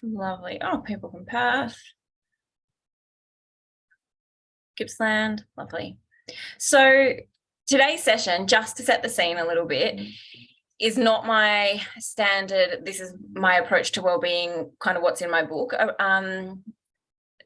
Lovely. Oh, people from Perth. Gippsland. Lovely. So today's session, just to set the scene a little bit, is not my standard, this is my approach to wellbeing, kind of what's in my book,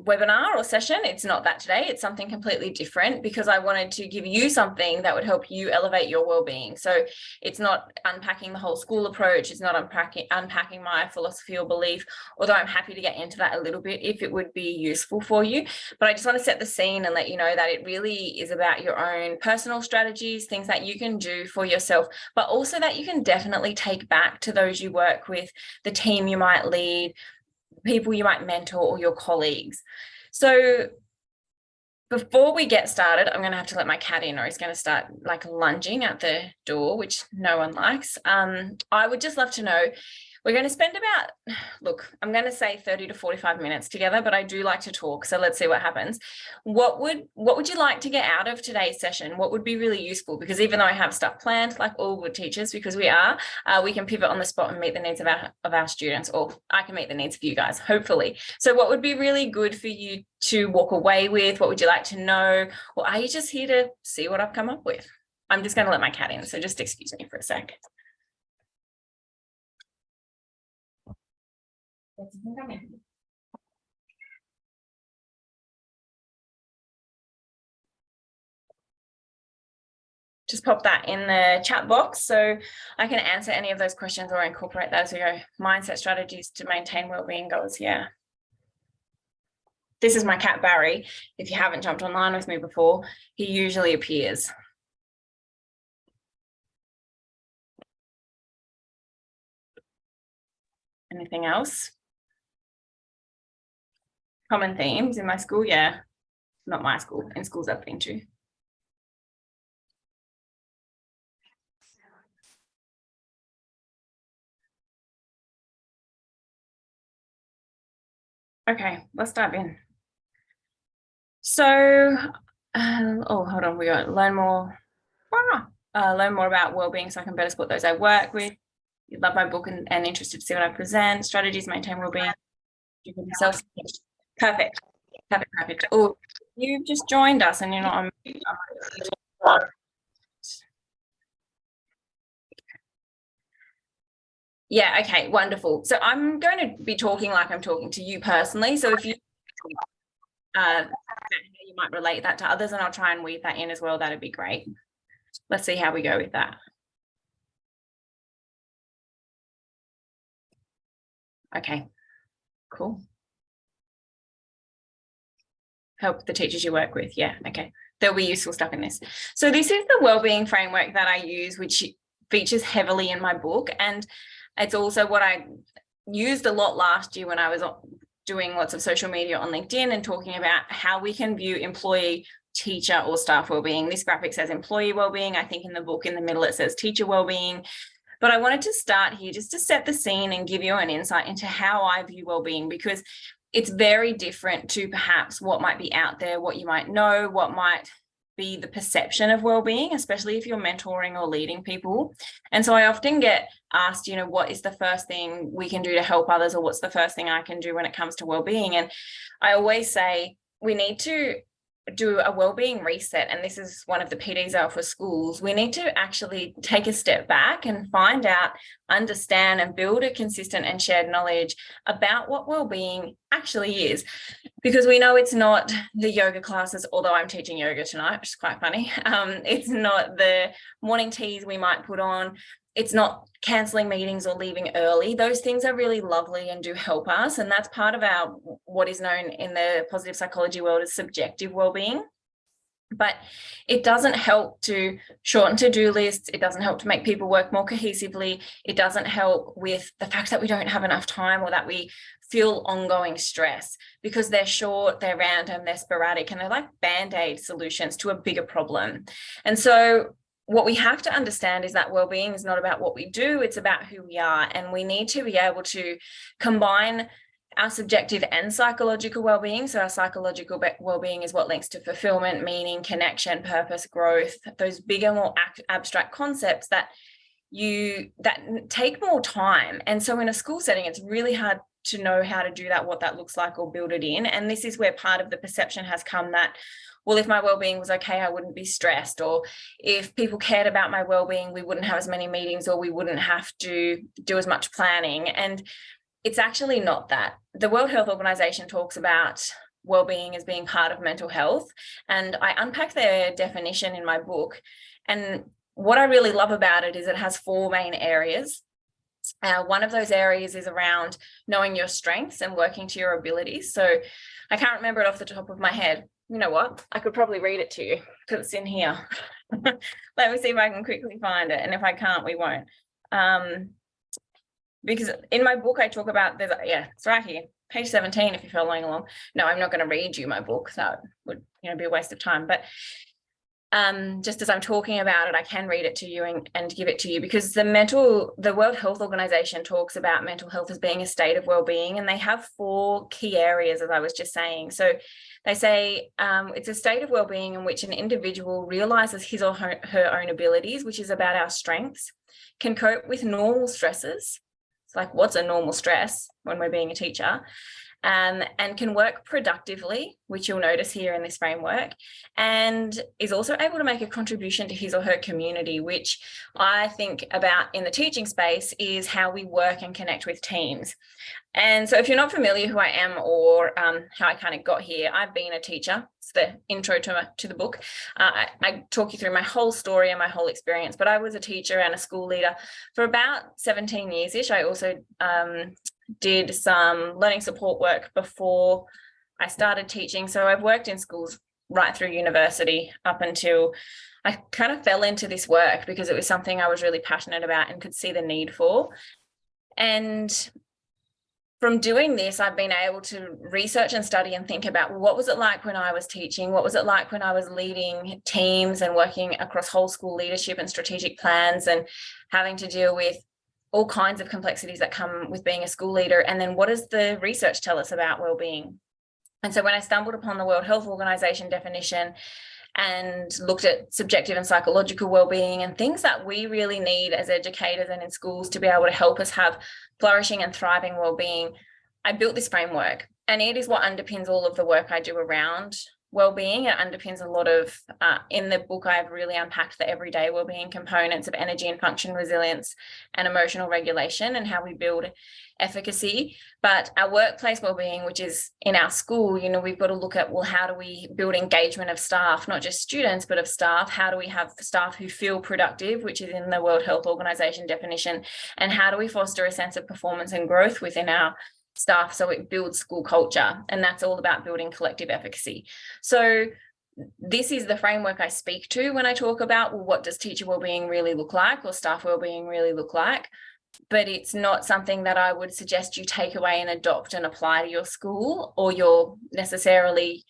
webinar or session. It's not that today. It's something completely different because I wanted to give you something that would help you elevate your well-being. So it's not unpacking the whole school approach. It's not unpacking my philosophy or belief, although I'm happy to get into that a little bit if it would be useful for you. But I just want to set the scene and let you know that it really is about your own personal strategies, things that you can do for yourself, but also that you can definitely take back to those you work with, the team you might lead, people you might mentor, or your colleagues. So before we get started, I'm going to have to let my cat in, or he's going to start like lunging at the door, which no one likes. I would just love to know, we're going to spend about, look, I'm going to say 30 to 45 minutes together, but I do like to talk. So let's see what happens. What would you like to get out of today's session? What would be really useful? Because even though I have stuff planned, like all good teachers, because we can pivot on the spot and meet the needs of our students, or I can meet the needs of you guys, hopefully. So what would be really good for you to walk away with? What would you like to know? Or are you just here to see what I've come up with? I'm just going to let my cat in. So just excuse me for a sec. Just pop that in the chat box so I can answer any of those questions or incorporate that as we go. Mindset strategies to maintain wellbeing goals. Yeah. This is my cat, Barry. If you haven't jumped online with me before, he usually appears. Anything else? Common themes in my school? Yeah. Not my school, in schools I've been to. Okay, let's dive in. So, hold on, we got learn more about wellbeing so I can better support those I work with. You love my book and interested to see what I present. Strategies maintain wellbeing. Perfect. Oh, you've just joined us and you're not on. Yeah, okay, wonderful. So I'm going to be talking like I'm talking to you personally. So if you you might relate that to others, and I'll try and weave that in as well, that'd be great. Let's see how we go with that. Okay, cool. Help the teachers you work with. Yeah, okay. There'll be useful stuff in this. So this is the wellbeing framework that I use, which features heavily in my book. And it's also what I used a lot last year when I was doing lots of social media on LinkedIn and talking about how we can view employee, teacher, or staff wellbeing. This graphic says employee wellbeing. I think in the book in the middle it says teacher wellbeing. But I wanted to start here just to set the scene and give you an insight into how I view wellbeing, because it's very different to perhaps what might be out there, what you might know, what might be the perception of wellbeing, especially if you're mentoring or leading people. And so I often get asked, what is the first thing we can do to help others, or what's the first thing I can do when it comes to wellbeing? And I always say we need to do a wellbeing reset, and this is one of the PDs out for schools. We need to actually take a step back and find out, understand, and build a consistent and shared knowledge about what wellbeing actually is, because we know it's not the yoga classes, although I'm teaching yoga tonight, which is quite funny. It's not the morning teas we might put on. It's not cancelling meetings or leaving early. Those things are really lovely and do help us. And that's part of our, what is known in the positive psychology world as subjective wellbeing. But it doesn't help to shorten to-do lists. It doesn't help to make people work more cohesively. It doesn't help with the fact that we don't have enough time, or that we feel ongoing stress, because they're short, they're random, they're sporadic, and they're like band-aid solutions to a bigger problem. And so what we have to understand is that wellbeing is not about what we do, it's about who we are. And we need to be able to combine our subjective and psychological well-being. So our psychological well-being is what links to fulfillment, meaning, connection, purpose, growth, those bigger, more abstract concepts that that take more time. And so in a school setting, it's really hard to know how to do that, what that looks like, or build it in. And this is where part of the perception has come that, well, if my well-being was okay, I wouldn't be stressed. Or if people cared about my well-being, we wouldn't have as many meetings, or we wouldn't have to do as much planning. And it's actually not that. The World Health Organization talks about well-being as being part of mental health. And I unpack their definition in my book. And what I really love about it is it has 4 main areas. One of those areas is around knowing your strengths and working to your abilities. So I can't remember it off the top of my head. You know what? I could probably read it to you because it's in here. Let me see if I can quickly find it. And if I can't, we won't. Because in my book, I talk about, it's right here, page 17, if you're following along. No, I'm not going to read you my book. That would be a waste of time. But just as I'm talking about it, I can read it to you and give it to you, because the World Health Organization talks about mental health as being a state of well-being, and they have 4 key areas, as I was just saying. So they say it's a state of well-being in which an individual realizes his or her own abilities, which is about our strengths, can cope with normal stresses. It's like, what's a normal stress when we're being a teacher? And can work productively, which you'll notice here in this framework, and is also able to make a contribution to his or her community, which I think about in the teaching space is how we work and connect with teams. And so if you're not familiar who I am or how I kind of got here, I've been a teacher. It's the intro to the book. I talk you through my whole story and my whole experience, but I was a teacher and a school leader for about 17 years-ish. I also did some learning support work before I started teaching. So I've worked in schools right through university up until I kind of fell into this work because it was something I was really passionate about and could see the need for. And from doing this, I've been able to research and study and think about, well, what was it like when I was teaching? What was it like when I was leading teams and working across whole school leadership and strategic plans and having to deal with all kinds of complexities that come with being a school leader? And then what does the research tell us about well-being? And so when I stumbled upon the World Health Organization definition and looked at subjective and psychological well-being and things that we really need as educators and in schools to be able to help us have flourishing and thriving well-being, I built this framework. And it is what underpins all of the work I do around well-being. It underpins a lot of, in the book, I've really unpacked the everyday well-being components of energy and function resilience and emotional regulation and how we build efficacy. But our workplace well-being, which is in our school, we've got to look at, well, how do we build engagement of staff, not just students, but of staff? How do we have staff who feel productive, which is in the World Health Organization definition? And how do we foster a sense of performance and growth within our staff so it builds school culture? And that's all about building collective efficacy. So this is the framework I speak to when I talk about, well, what does teacher wellbeing really look like, or staff wellbeing really look like? But it's not something that I would suggest you take away and adopt and apply to your school, or you're necessarily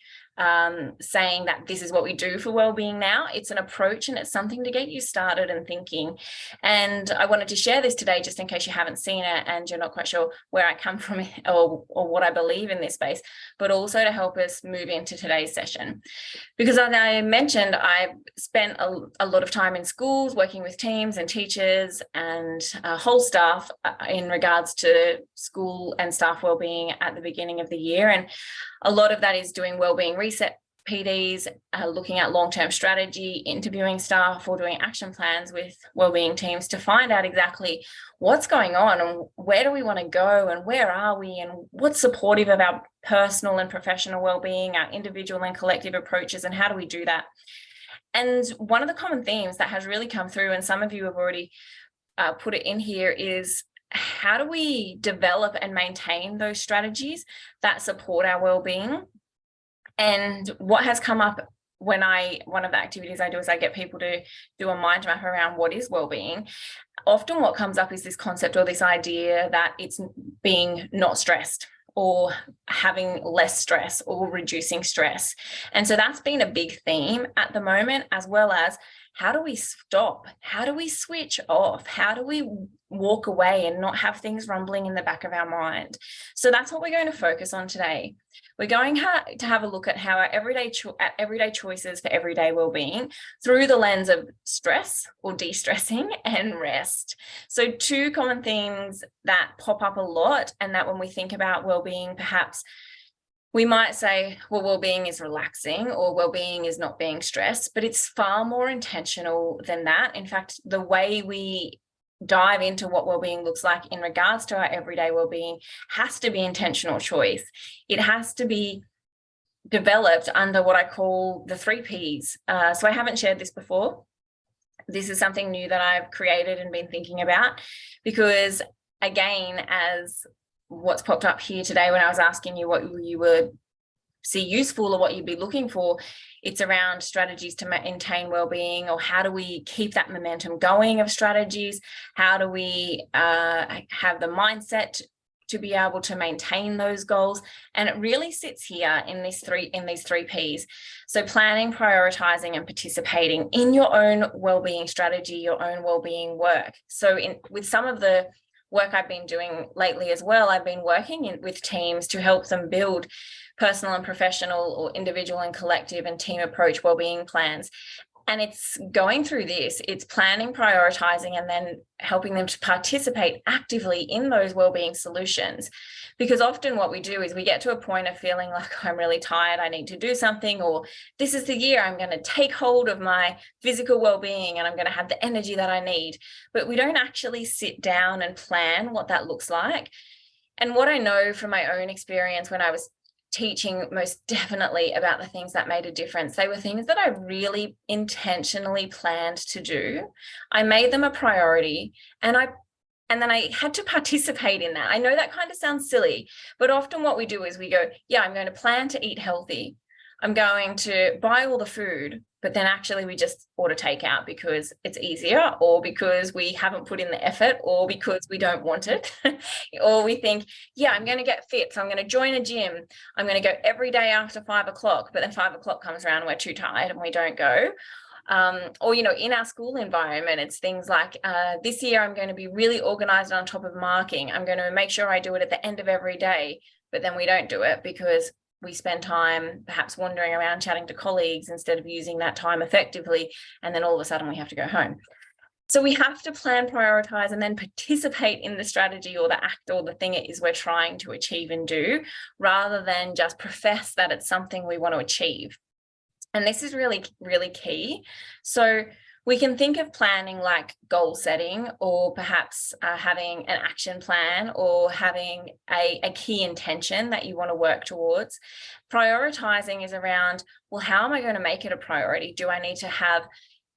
saying that this is what we do for wellbeing now. It's an approach and it's something to get you started and thinking. And I wanted to share this today just in case you haven't seen it and you're not quite sure where I come from or what I believe in this space, but also to help us move into today's session. Because as I mentioned, I spent a lot of time in schools working with teams and teachers and whole staff in regards to school and staff wellbeing at the beginning of the year. And a lot of that is doing wellbeing reset PDs, looking at long-term strategy, interviewing staff, or doing action plans with wellbeing teams to find out exactly what's going on and where do we want to go and where are we and what's supportive of our personal and professional wellbeing, our individual and collective approaches, and how do we do that? And one of the common themes that has really come through, and some of you have already put it in here, is how do we develop and maintain those strategies that support our well-being? And what has come up one of the activities I do is I get people to do a mind map around what is well-being. Often what comes up is this concept or this idea that it's being not stressed, or having less stress, or reducing stress. And so that's been a big theme at the moment, as well as how do we stop? How do we switch off? How do we walk away and not have things rumbling in the back of our mind? So that's what we're going to focus on today. We're going to have a look at how our everyday choices for everyday well-being through the lens of stress or de-stressing and rest. So two common themes that pop up a lot, and that when we think about well-being, perhaps we might say, well, well-being is relaxing or well-being is not being stressed, but it's far more intentional than that. In fact, the way we dive into what well-being looks like in regards to our everyday well-being has to be intentional choice. It has to be developed under what I call the 3 Ps. So I haven't shared this before. This is something new that I've created and been thinking about, because again, as what's popped up here today when I was asking you what you would see useful or what you'd be looking for, it's around strategies to maintain well-being, or how do we keep that momentum going of strategies? How do we have the mindset to be able to maintain those goals? And it really sits here in these three Ps. So planning, prioritizing, and participating in your own well-being strategy, your own well-being work. So with some of the work I've been doing lately as well, I've been working with teams to help them build personal and professional or individual and collective and team approach well-being plans. And it's going through this, it's planning, prioritizing, and then helping them to participate actively in those well-being solutions. Because often what we do is we get to a point of feeling like, I'm really tired, I need to do something, or this is the year I'm going to take hold of my physical well-being and I'm going to have the energy that I need. But we don't actually sit down and plan what that looks like. And what I know from my own experience when I was teaching most definitely about the things that made a difference, they were things that I really intentionally planned to do. I made them a priority, and then I had to participate in that. I know that kind of sounds silly, but often what we do is we go, yeah, I'm going to plan to eat healthy. I'm going to buy all the food, but then actually we just order takeout because it's easier, or because we haven't put in the effort, or because we don't want it. Or we think, yeah, I'm going to get fit, so I'm going to join a gym. I'm going to go every day after 5 o'clock, but then 5 o'clock comes around and we're too tired and we don't go. Or, in our school environment, it's things like, this year I'm going to be really organized on top of marking. I'm going to make sure I do it at the end of every day, but then we don't do it because we spend time perhaps wandering around chatting to colleagues instead of using that time effectively. And then all of a sudden we have to go home. So we have to plan, prioritize, and then participate in the strategy or the act or the thing it is we're trying to achieve and do, rather than just profess that it's something we want to achieve. And this is really, really key. So we can think of planning like goal setting, or perhaps having an action plan, or having a key intention that you want to work towards. Prioritizing is around, well, how am I going to make it a priority? Do I need to have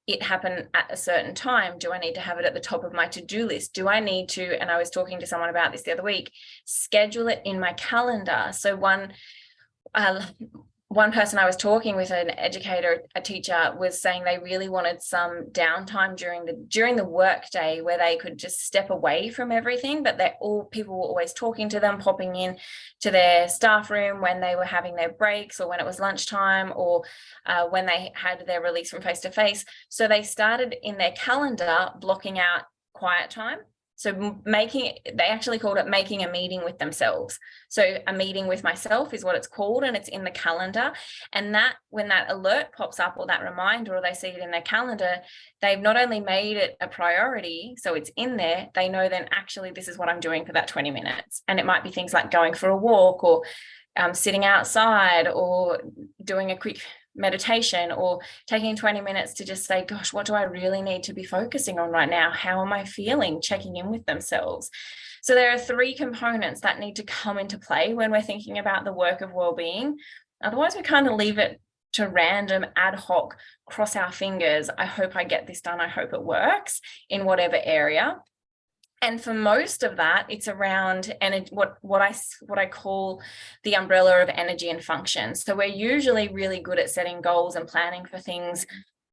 it happen at a certain time? Do I need to have it at the top of my to-do list? Do I need to, and I was talking to someone about this the other week, schedule it in my calendar? So one person I was talking with, an educator, a teacher, was saying they really wanted some downtime during the work day where they could just step away from everything, but people were always talking to them, popping in to their staff room when they were having their breaks, or when it was lunchtime, or when they had their release from face-to-face. So they started in their calendar blocking out quiet time. So they actually called it making a meeting with themselves. So a meeting with myself is what it's called, and it's in the calendar. And that when that alert pops up, or that reminder, or they see it in their calendar, they've not only made it a priority, so it's in there, they know then actually this is what I'm doing for that 20 minutes. And it might be things like going for a walk, or sitting outside, or doing a quick meditation, or taking 20 minutes to just say, gosh, what do I really need to be focusing on right now? How am I feeling? Checking in with themselves. So there are 3 components that need to come into play when we're thinking about the work of well-being. Otherwise, we kind of leave it to random, ad hoc, cross our fingers. I hope I get this done. I hope it works in whatever area. And for most of that, it's around what I call the umbrella of energy and function. So we're usually really good at setting goals and planning for things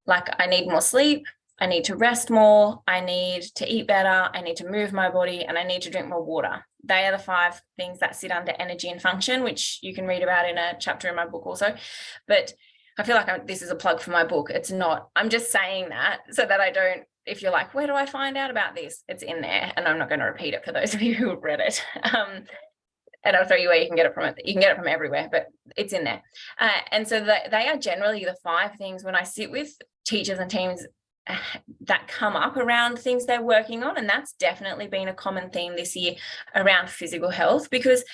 like, I need more sleep, I need to rest more, I need to eat better, I need to move my body, and I need to drink more water. They are the 5 things that sit under energy and function, which you can read about in a chapter in my book also. But I feel like this is a plug for my book. It's not. I'm just saying that so that I don't, if you're like, where do I find out about this? It's in there, and I'm not going to repeat it for those of you who have read it. And I'll show you where you can get it from. You can get it from everywhere, but it's in there. And so they are generally the 5 things when I sit with teachers and teams that come up around things they're working on. And that's definitely been a common theme this year around physical health, because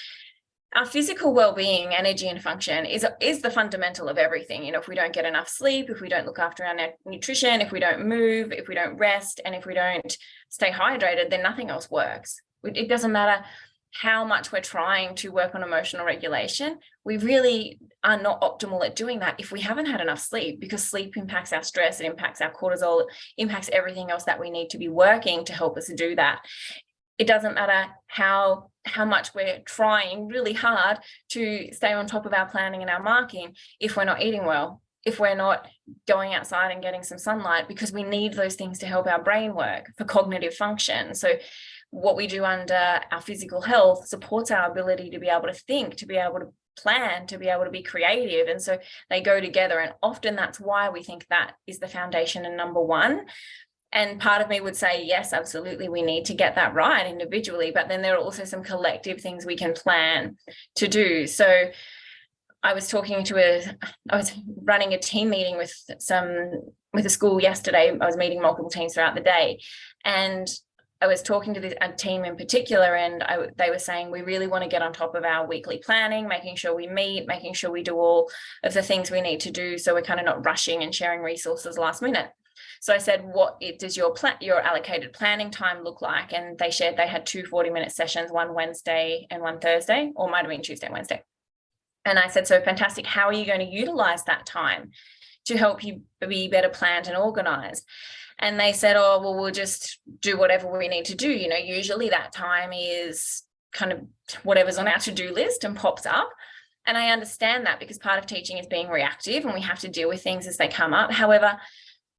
our physical well-being, energy and function is the fundamental of everything. You know, if we don't get enough sleep, if we don't look after our nutrition, if we don't move, if we don't rest, and if we don't stay hydrated, then nothing else works. It doesn't matter how much we're trying to work on emotional regulation. We really are not optimal at doing that if we haven't had enough sleep, because sleep impacts our stress, it impacts our cortisol, it impacts everything else that we need to be working to help us do that. It doesn't matter how much we're trying really hard to stay on top of our planning and our marking if we're not eating well, if we're not going outside and getting some sunlight, because we need those things to help our brain work for cognitive function. So what we do under our physical health supports our ability to be able to think, to be able to plan, to be able to be creative. And so they go together. And often that's why we think that is the foundation and number one. And part of me would say, yes, absolutely, we need to get that right individually. But then there are also some collective things we can plan to do. So I was running a team meeting with a school yesterday. I was meeting multiple teams throughout the day. And I was talking to a team in particular, and they were saying, we really want to get on top of our weekly planning, making sure we meet, making sure we do all of the things we need to do, so we're kind of not rushing and sharing resources last minute. So I said, what does your allocated planning time look like? And they shared they had 2 40-minute sessions, one Wednesday and one Thursday, or might have been Tuesday and Wednesday. And I said, so fantastic, how are you going to utilize that time to help you be better planned and organized? And they said, oh, well, we'll just do whatever we need to do. You know, usually that time is kind of whatever's on our to-do list and pops up. And I understand that, because part of teaching is being reactive and we have to deal with things as they come up. However,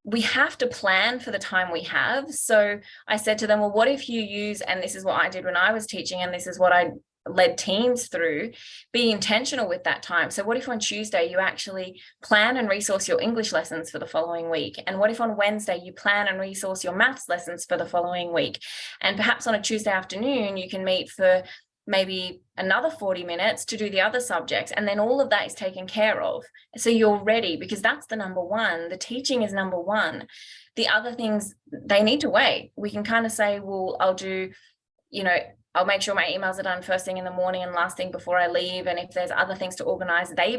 we have to plan for the time we have. So I said to them, well, what if you use, and this is what I did when I was teaching, and this is what I led teams through, be intentional with that time. So what if on Tuesday you actually plan and resource your English lessons for the following week? And what if on Wednesday you plan and resource your maths lessons for the following week? And perhaps on a Tuesday afternoon, you can meet for maybe another 40 minutes to do the other subjects. And then all of that is taken care of. So you're ready, because that's the number one. The teaching is number one. The other things, they need to wait. We can kind of say, well, I'll make sure my emails are done first thing in the morning and last thing before I leave. And if there's other things to organize, they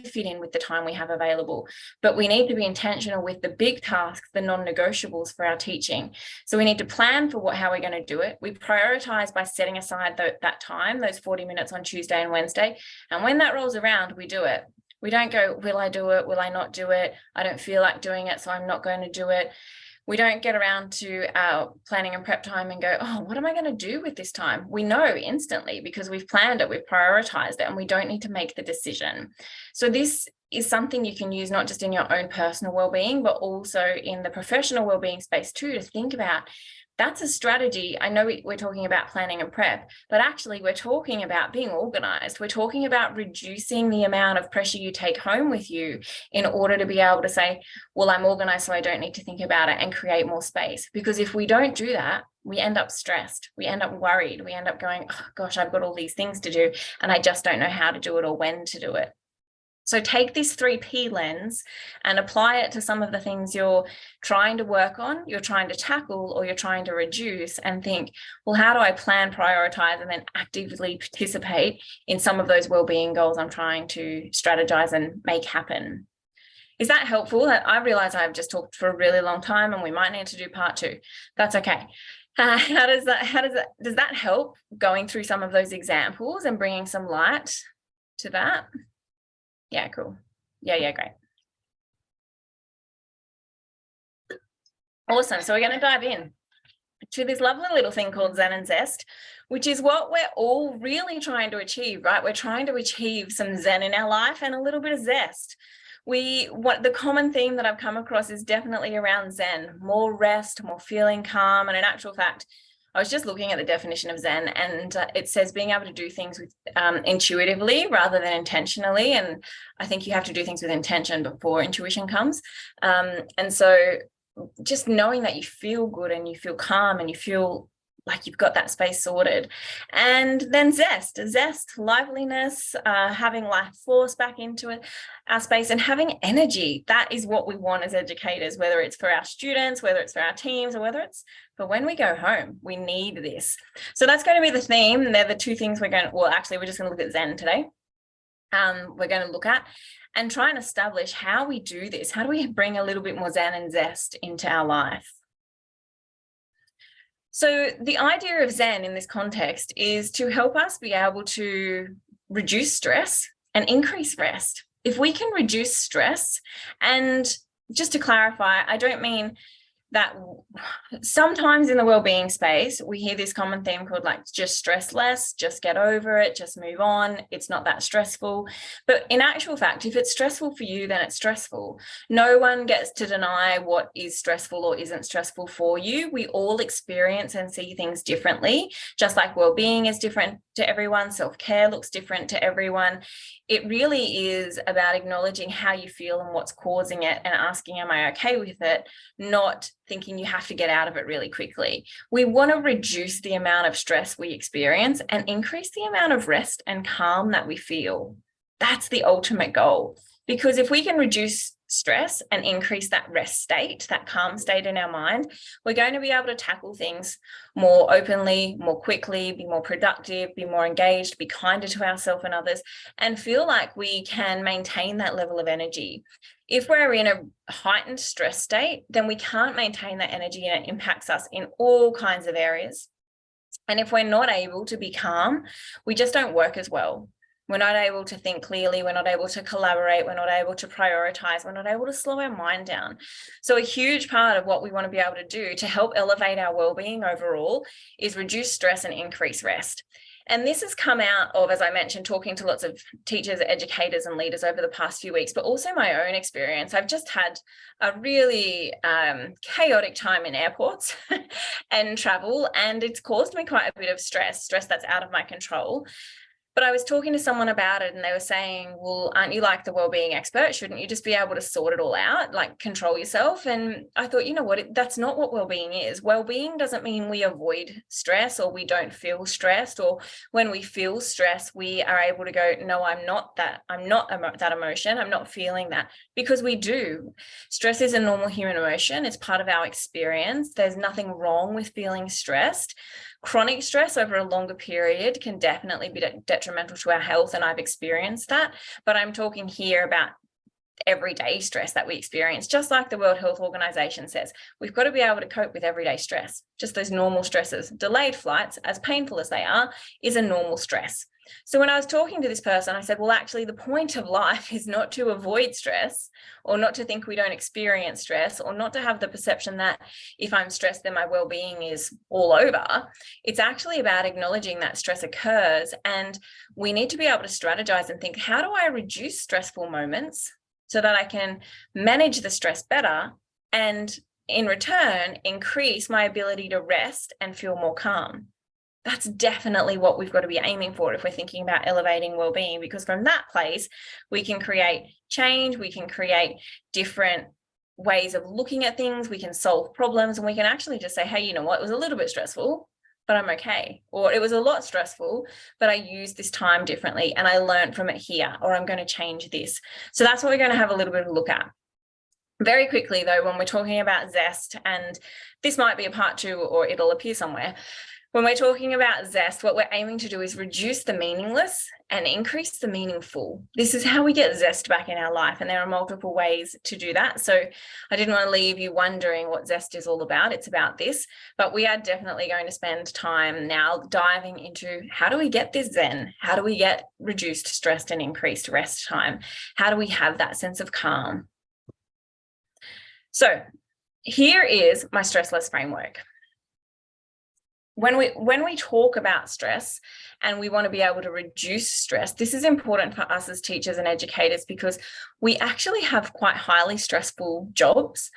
fit in with the time we have available. But we need to be intentional with the big tasks, the non-negotiables for our teaching. So we need to plan for how we're going to do it. We prioritize by setting aside that time, those 40 minutes on Tuesday and Wednesday. And when that rolls around, we do it. We don't go, will I do it? Will I not do it? I don't feel like doing it, so I'm not going to do it. We don't get around to our planning and prep time and go, oh, what am I going to do with this time? We know instantly, because we've planned it, we've prioritized it, and we don't need to make the decision. So this is something you can use not just in your own personal well-being, but also in the professional well-being space too, to think about. That's a strategy. I know we're talking about planning and prep, but actually we're talking about being organized. We're talking about reducing the amount of pressure you take home with you in order to be able to say, well, I'm organized, so I don't need to think about it, and create more space. Because if we don't do that, we end up stressed, we end up worried, we end up going, oh gosh, I've got all these things to do and I just don't know how to do it or when to do it. So take this 3P lens and apply it to some of the things you're trying to work on, you're trying to tackle, or you're trying to reduce, and think, well, how do I plan, prioritize, and then actively participate in some of those well-being goals I'm trying to strategize and make happen? Is that helpful? I realize I've just talked for a really long time and we might need to do part 2. That's okay. Does that help, going through some of those examples and bringing some light to that? Yeah, cool. Yeah, great. Awesome. So we're going to dive in to this lovely little thing called Zen and Zest, which is what we're all really trying to achieve, right? We're trying to achieve some Zen in our life and a little bit of zest. The common theme that I've come across is definitely around Zen, more rest, more feeling calm. And in actual fact, I was just looking at the definition of Zen, and it says being able to do things with intuitively rather than intentionally. And I think you have to do things with intention before intuition comes. And so just knowing that you feel good and you feel calm and you feel like you've got that space sorted. And then zest, liveliness, having life force back into it, our space, and having energy. That is what we want as educators, whether it's for our students, whether it's for our teams, or whether it's for when we go home. We need this. So that's going to be the theme. They're the two things we're just going to look at Zen today. We're going to look at and try and establish how we do this. How do we bring a little bit more Zen and zest into our life? So the idea of Zen in this context is to help us be able to reduce stress and increase rest. If we can reduce stress, and just to clarify, I don't mean that sometimes in the wellbeing space, we hear this common theme called like just stress less, just get over it, just move on. It's not that stressful. But in actual fact, if it's stressful for you, then it's stressful. No one gets to deny what is stressful or isn't stressful for you. We all experience and see things differently, just like wellbeing is different to everyone. Self-care looks different to everyone. It really is about acknowledging how you feel and what's causing it and asking, am I okay with it? Not thinking you have to get out of it really quickly. We want to reduce the amount of stress we experience and increase the amount of rest and calm that we feel. That's the ultimate goal. Because if we can reduce stress and increase that rest state, that calm state in our mind, we're going to be able to tackle things more openly, more quickly, be more productive, be more engaged, be kinder to ourselves and others, and feel like we can maintain that level of energy. If we're in a heightened stress state, then we can't maintain that energy, and it impacts us in all kinds of areas. And if we're not able to be calm, we just don't work as well. We're not able to think clearly. We're not able to collaborate. We're not able to prioritize. We're not able to slow our mind down. So a huge part of what we want to be able to do to help elevate our well-being overall is reduce stress and increase rest. And this has come out of, as I mentioned, talking to lots of teachers, educators, and leaders over the past few weeks, but also my own experience. I've just had a really chaotic time in airports and travel, and it's caused me quite a bit of stress that's out of my control. But I was talking to someone about it, and they were saying, well, aren't you like the wellbeing expert? Shouldn't you just be able to sort it all out, like control yourself? And I thought, you know what, that's not what wellbeing is. Wellbeing doesn't mean we avoid stress or we don't feel stressed, or when we feel stress, we are able to go, no, I'm not that emotion. I'm not feeling that, because we do. Stress is a normal human emotion. It's part of our experience. There's nothing wrong with feeling stressed. Chronic stress over a longer period can definitely be detrimental to our health, and I've experienced that. But I'm talking here about everyday stress that we experience. Just like the World Health Organization says, we've got to be able to cope with everyday stress, just those normal stresses. Delayed flights, as painful as they are, is a normal stress. So when I was talking to this person, I said, well, actually, the point of life is not to avoid stress, or not to think we don't experience stress, or not to have the perception that if I'm stressed, then my well-being is all over. It's actually about acknowledging that stress occurs, and we need to be able to strategize and think, how do I reduce stressful moments so that I can manage the stress better, and in return, increase my ability to rest and feel more calm? That's definitely what we've got to be aiming for if we're thinking about elevating well-being, because from that place, we can create change, we can create different ways of looking at things, we can solve problems, and we can actually just say, hey, you know what, it was a little bit stressful, but I'm okay. Or it was a lot stressful, but I used this time differently and I learned from it here, or I'm going to change this. So that's what we're going to have a little bit of a look at. Very quickly though, when we're talking about zest, and this might be a part 2 or it'll appear somewhere, when we're talking about zest, what we're aiming to do is reduce the meaningless and increase the meaningful. This is how we get zest back in our life, and there are multiple ways to do that. So I didn't want to leave you wondering what zest is all about. It's about this, but we are definitely going to spend time now diving into, how do we get this Zen? How do we get reduced stress and increased rest time? How do we have that sense of calm? So here is my stressless framework. When we talk about stress and we want to be able to reduce stress, this is important for us as teachers and educators, because we actually have quite highly stressful jobs.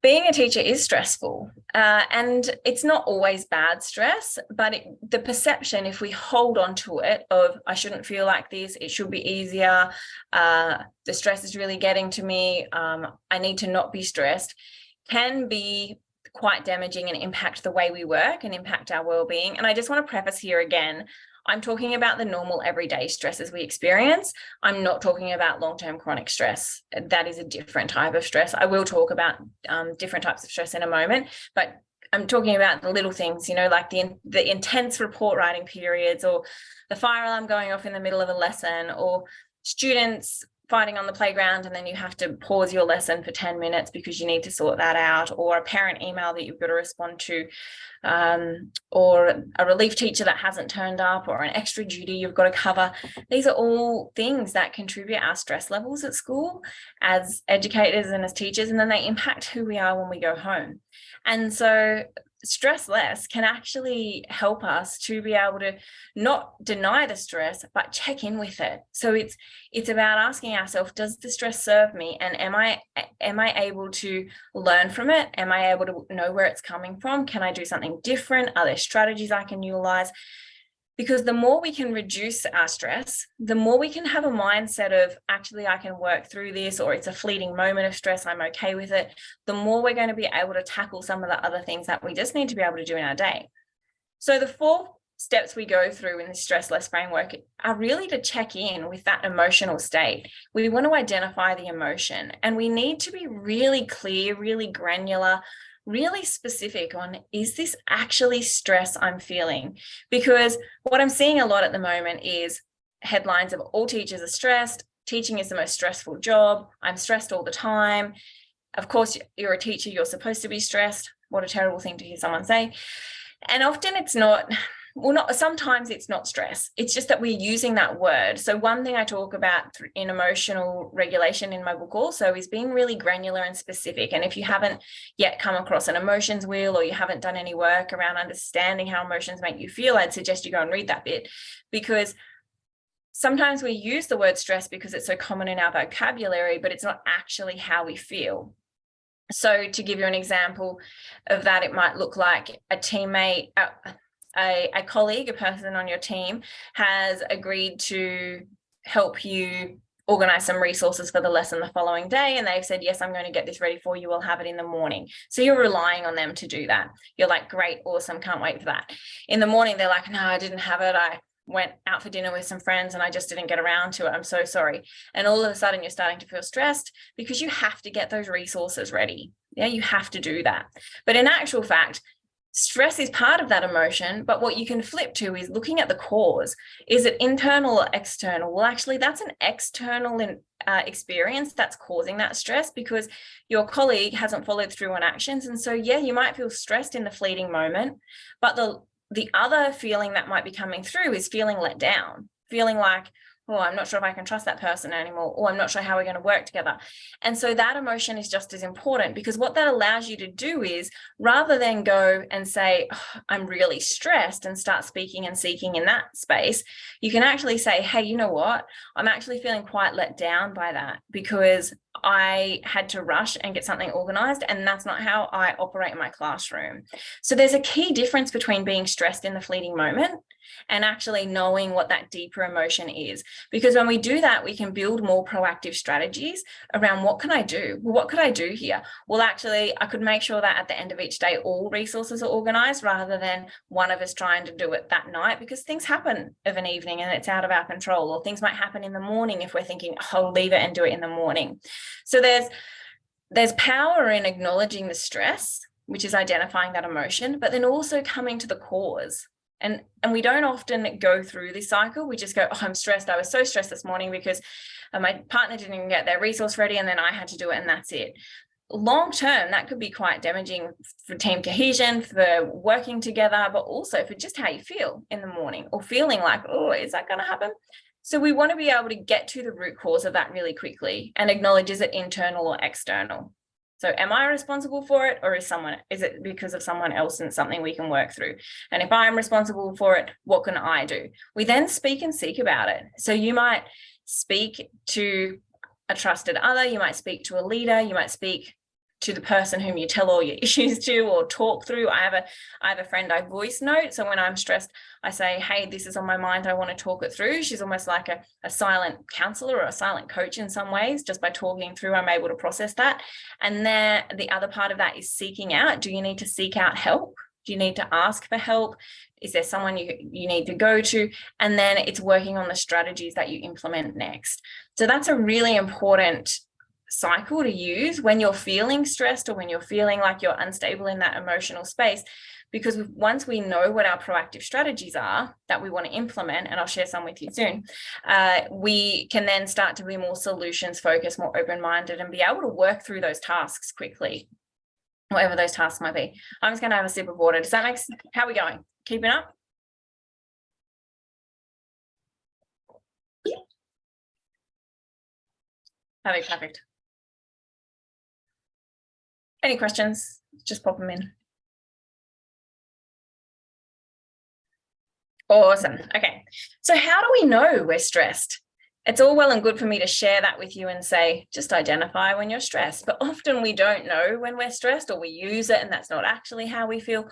Being a teacher is stressful, and it's not always bad stress, but the perception, if we hold on to it, of I shouldn't feel like this, it should be easier, the stress is really getting to me, I need to not be stressed, can be quite damaging and impact the way we work and impact our well-being. And I just want to preface here again, I'm talking about the normal everyday stresses we experience. I'm not talking about long-term chronic stress. That is a different type of stress. I will talk about different types of stress in a moment, but I'm talking about the little things, like the intense report writing periods, or the fire alarm going off in the middle of a lesson, or students fighting on the playground and then you have to pause your lesson for 10 minutes because you need to sort that out, or a parent email that you've got to respond to, or a relief teacher that hasn't turned up, or an extra duty you've got to cover. These are all things that contribute our stress levels at school as educators and as teachers, and then they impact who we are when we go home. And so stress less can actually help us to be able to not deny the stress, but check in with it. So it's about asking ourselves, does the stress serve me? And am I able to learn from it? Am I able to know where it's coming from? Can I do something different? Are there strategies I can utilize? Because the more we can reduce our stress, the more we can have a mindset of, actually, I can work through this, or it's a fleeting moment of stress, I'm okay with it, the more we're going to be able to tackle some of the other things that we just need to be able to do in our day. So the 4 steps we go through in the stress less framework are really to check in with that emotional state. We want to identify the emotion, and we need to be really clear, really granular, really specific on, is this actually stress I'm feeling? Because what I'm seeing a lot at the moment is headlines of all teachers are stressed, teaching is the most stressful job, I'm stressed all the time. Of course, you're a teacher, you're supposed to be stressed. What a terrible thing to hear someone say. And often it's not, sometimes it's not stress. It's just that we're using that word. So one thing I talk about in emotional regulation in my book also is being really granular and specific. And if you haven't yet come across an emotions wheel, or you haven't done any work around understanding how emotions make you feel, I'd suggest you go and read that bit, because sometimes we use the word stress because it's so common in our vocabulary, but it's not actually how we feel. So to give you an example of that, it might look like a teammate, a colleague, a person on your team has agreed to help you organize some resources for the lesson the following day. And they've said, yes, I'm going to get this ready for you. We'll have it in the morning. So you're relying on them to do that. You're like, great, awesome, can't wait for that. In the morning, they're like, no, I didn't have it. I went out for dinner with some friends and I just didn't get around to it. I'm so sorry. And all of a sudden you're starting to feel stressed because you have to get those resources ready. Yeah, you have to do that. But in actual fact, stress is part of that emotion, but what you can flip to is looking at the cause. Is it internal or external? Well, actually, that's an external experience that's causing that stress, because your colleague hasn't followed through on actions. And so, yeah, you might feel stressed in the fleeting moment, but the other feeling that might be coming through is feeling let down, feeling like, oh, I'm not sure if I can trust that person anymore, or I'm not sure how we're going to work together. And so that emotion is just as important, because what that allows you to do is, rather than go and say, oh, I'm really stressed, and start speaking and seeking in that space, you can actually say, hey, you know what? I'm actually feeling quite let down by that, because I had to rush and get something organized, and that's not how I operate in my classroom. So there's a key difference between being stressed in the fleeting moment and actually knowing what that deeper emotion is. Because when we do that, we can build more proactive strategies around, what can I do? Well, what could I do here? Well, actually, I could make sure that at the end of each day, all resources are organized, rather than one of us trying to do it that night, because things happen of an evening and it's out of our control, or things might happen in the morning if we're thinking, oh, I'll leave it and do it in the morning. So there's power in acknowledging the stress, which is identifying that emotion, but then also coming to the cause. And we don't often go through this cycle. We just go, oh, I'm stressed. I was so stressed this morning because my partner didn't even get their resource ready, and then I had to do it, and that's it. Long term, that could be quite damaging for team cohesion, for working together, but also for just how you feel in the morning, or feeling like, oh, is that going to happen? So we want to be able to get to the root cause of that really quickly and acknowledge, is it internal or external? So am I responsible for it, or is it because of someone else and something we can work through? And if I'm responsible for it, what can I do? We then speak and seek about it. So you might speak to a trusted other, you might speak to a leader, you might speak to the person whom you tell all your issues to or talk through. I have a friend I voice note. So when I'm stressed, I say, hey, this is on my mind. I want to talk it through. She's almost like a silent counselor or a silent coach in some ways. Just by talking through, I'm able to process that. And then the other part of that is seeking out. Do you need to seek out help? Do you need to ask for help? Is there someone you need to go to? And then it's working on the strategies that you implement next. So that's a really important cycle to use when you're feeling stressed or when you're feeling like you're unstable in that emotional space, because once we know what our proactive strategies are that we want to implement, and I'll share some with you soon, we can then start to be more solutions focused, more open-minded, and be able to work through those tasks quickly, whatever those tasks might be. I'm just going to have a sip of water. Does that make sense? How are we going? Keeping up? Yeah. Perfect. Any questions? Just pop them in. Awesome. Okay. So how do we know we're stressed? It's all well and good for me to share that with you and say, just identify when you're stressed. But often we don't know when we're stressed, or we use it and that's not actually how we feel.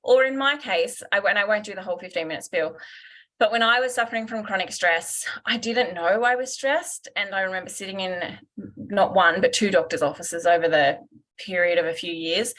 Or in my case, I won't do the whole 15-minute spiel, but when I was suffering from chronic stress, I didn't know I was stressed. And I remember sitting in not one, but two doctors' offices over the period of a few years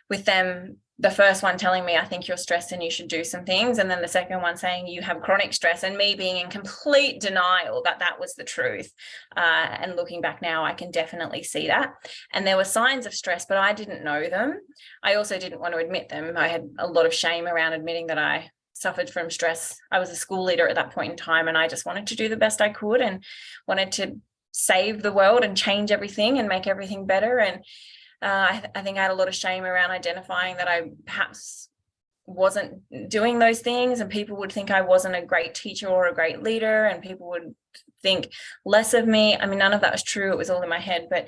with them. The first one telling me, I think you're stressed and you should do some things. And then the second one saying you have chronic stress, and me being in complete denial that that was the truth. And looking back now, I can definitely see that. And there were signs of stress, but I didn't know them. I also didn't want to admit them. I had a lot of shame around admitting that I suffered from stress. I was a school leader at that point in time, and I just wanted to do the best I could and wanted to save the world and change everything and make everything better. And I think I had a lot of shame around identifying that I perhaps wasn't doing those things, and people would think I wasn't a great teacher or a great leader, and people would think less of me. I mean, none of that was true. It was all in my head, but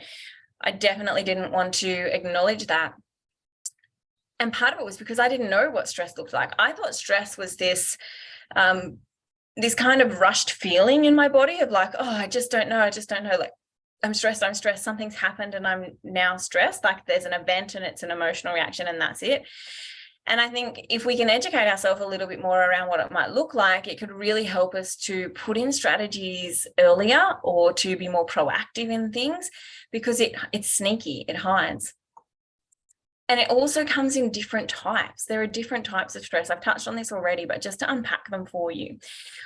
I definitely didn't want to acknowledge that. And part of it was because I didn't know what stress looked like. I thought stress was this kind of rushed feeling in my body of like, oh, I just don't know. Like, I'm stressed, something's happened and I'm now stressed. Like there's an event and it's an emotional reaction and that's it. And I think if we can educate ourselves a little bit more around what it might look like, it could really help us to put in strategies earlier or to be more proactive in things, because it's sneaky, it hides. And it also comes in different types. There are different types of stress. I've touched on this already, but just to unpack them for you.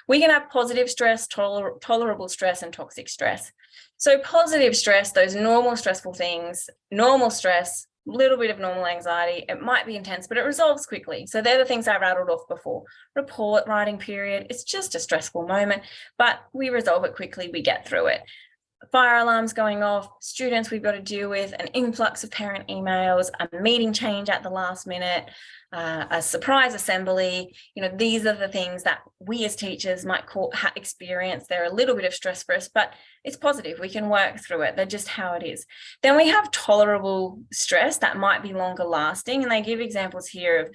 We can have positive stress, tolerable stress, and toxic stress. So positive stress, those normal stressful things, normal stress, a little bit of normal anxiety. It might be intense, but it resolves quickly. So they're the things I rattled off before. Report writing period, it's just a stressful moment, but we resolve it quickly, we get through it. Fire alarms going off, students we've got to deal with, an influx of parent emails, a meeting change at the last minute, a surprise assembly. These are the things that we as teachers might experience. They're a little bit of stress for us, but it's positive. We can work through it. They're just how it is. Then we have tolerable stress that might be longer lasting, and they give examples here of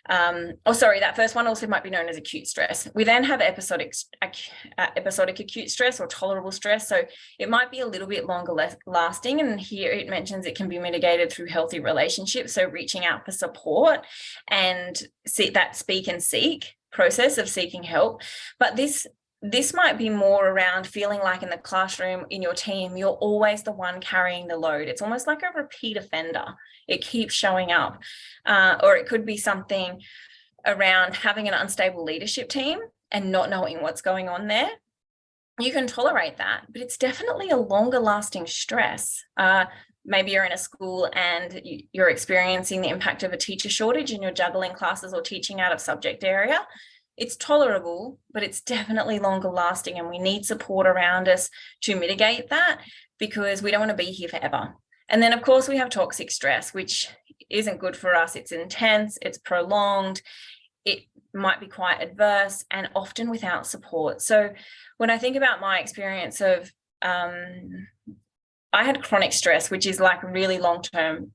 that first one also might be known as acute stress. We then have episodic acute stress or tolerable stress. So it might be a little bit longer lasting. And here it mentions it can be mitigated through healthy relationships. So reaching out for support and that speak and seek process of seeking help. But this might be more around feeling like in the classroom, in your team, you're always the one carrying the load. It's almost like a repeat offender. It keeps showing up. Or it could be something around having an unstable leadership team and not knowing what's going on there. You can tolerate that, but it's definitely a longer lasting stress. Maybe you're in a school and you're experiencing the impact of a teacher shortage and you're juggling classes or teaching out of subject area. It's tolerable, but it's definitely longer lasting, and we need support around us to mitigate that, because we don't want to be here forever. And then, of course, we have toxic stress, which isn't good for us. It's intense, it's prolonged, it might be quite adverse, and often without support. So when I think about my experience of, I had chronic stress, which is like really long-term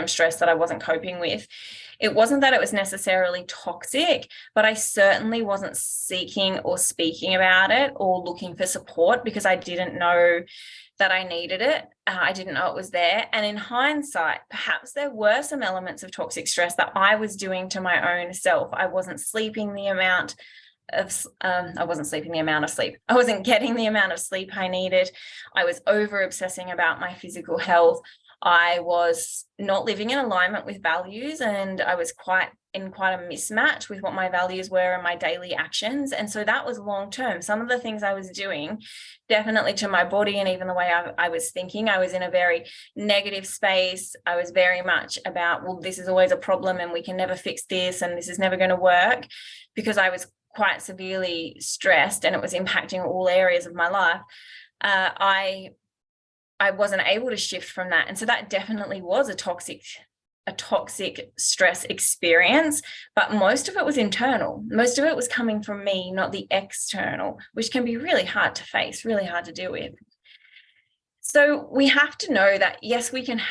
stress that I wasn't coping with. It wasn't that it was necessarily toxic, but I certainly wasn't seeking or speaking about it or looking for support because I didn't know that I needed it. I didn't know it was there. And in hindsight, perhaps there were some elements of toxic stress that I was doing to my own self. I wasn't sleeping the amount of I wasn't sleeping the amount of sleep. I wasn't getting the amount of sleep I needed. I was over obsessing about my physical health. I was not living in alignment with values, and I was quite a mismatch with what my values were and my daily actions. And so that was long term. Some of the things I was doing, definitely to my body and even the way I was thinking, I was in a very negative space. I was very much about, well, this is always a problem and we can never fix this and this is never going to work, because I was quite severely stressed and it was impacting all areas of my life. I wasn't able to shift from that. And so that definitely was a toxic stress experience, but most of it was internal. Most of it was coming from me, not the external, which can be really hard to face, really hard to deal with. So we have to know that, yes, we can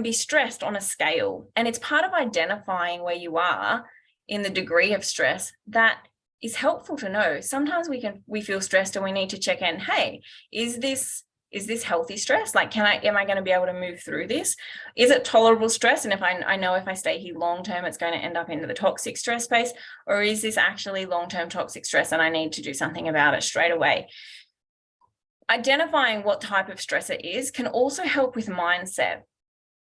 be stressed on a scale, and it's part of identifying where you are in the degree of stress that is helpful to know. Sometimes we feel stressed and we need to check in, hey, is this healthy stress? Like, am I going to be able to move through this? Is it tolerable stress? And if I know if I stay here long term, it's going to end up into the toxic stress space, or is this actually long-term toxic stress and I need to do something about it straight away? Identifying what type of stress it is can also help with mindset.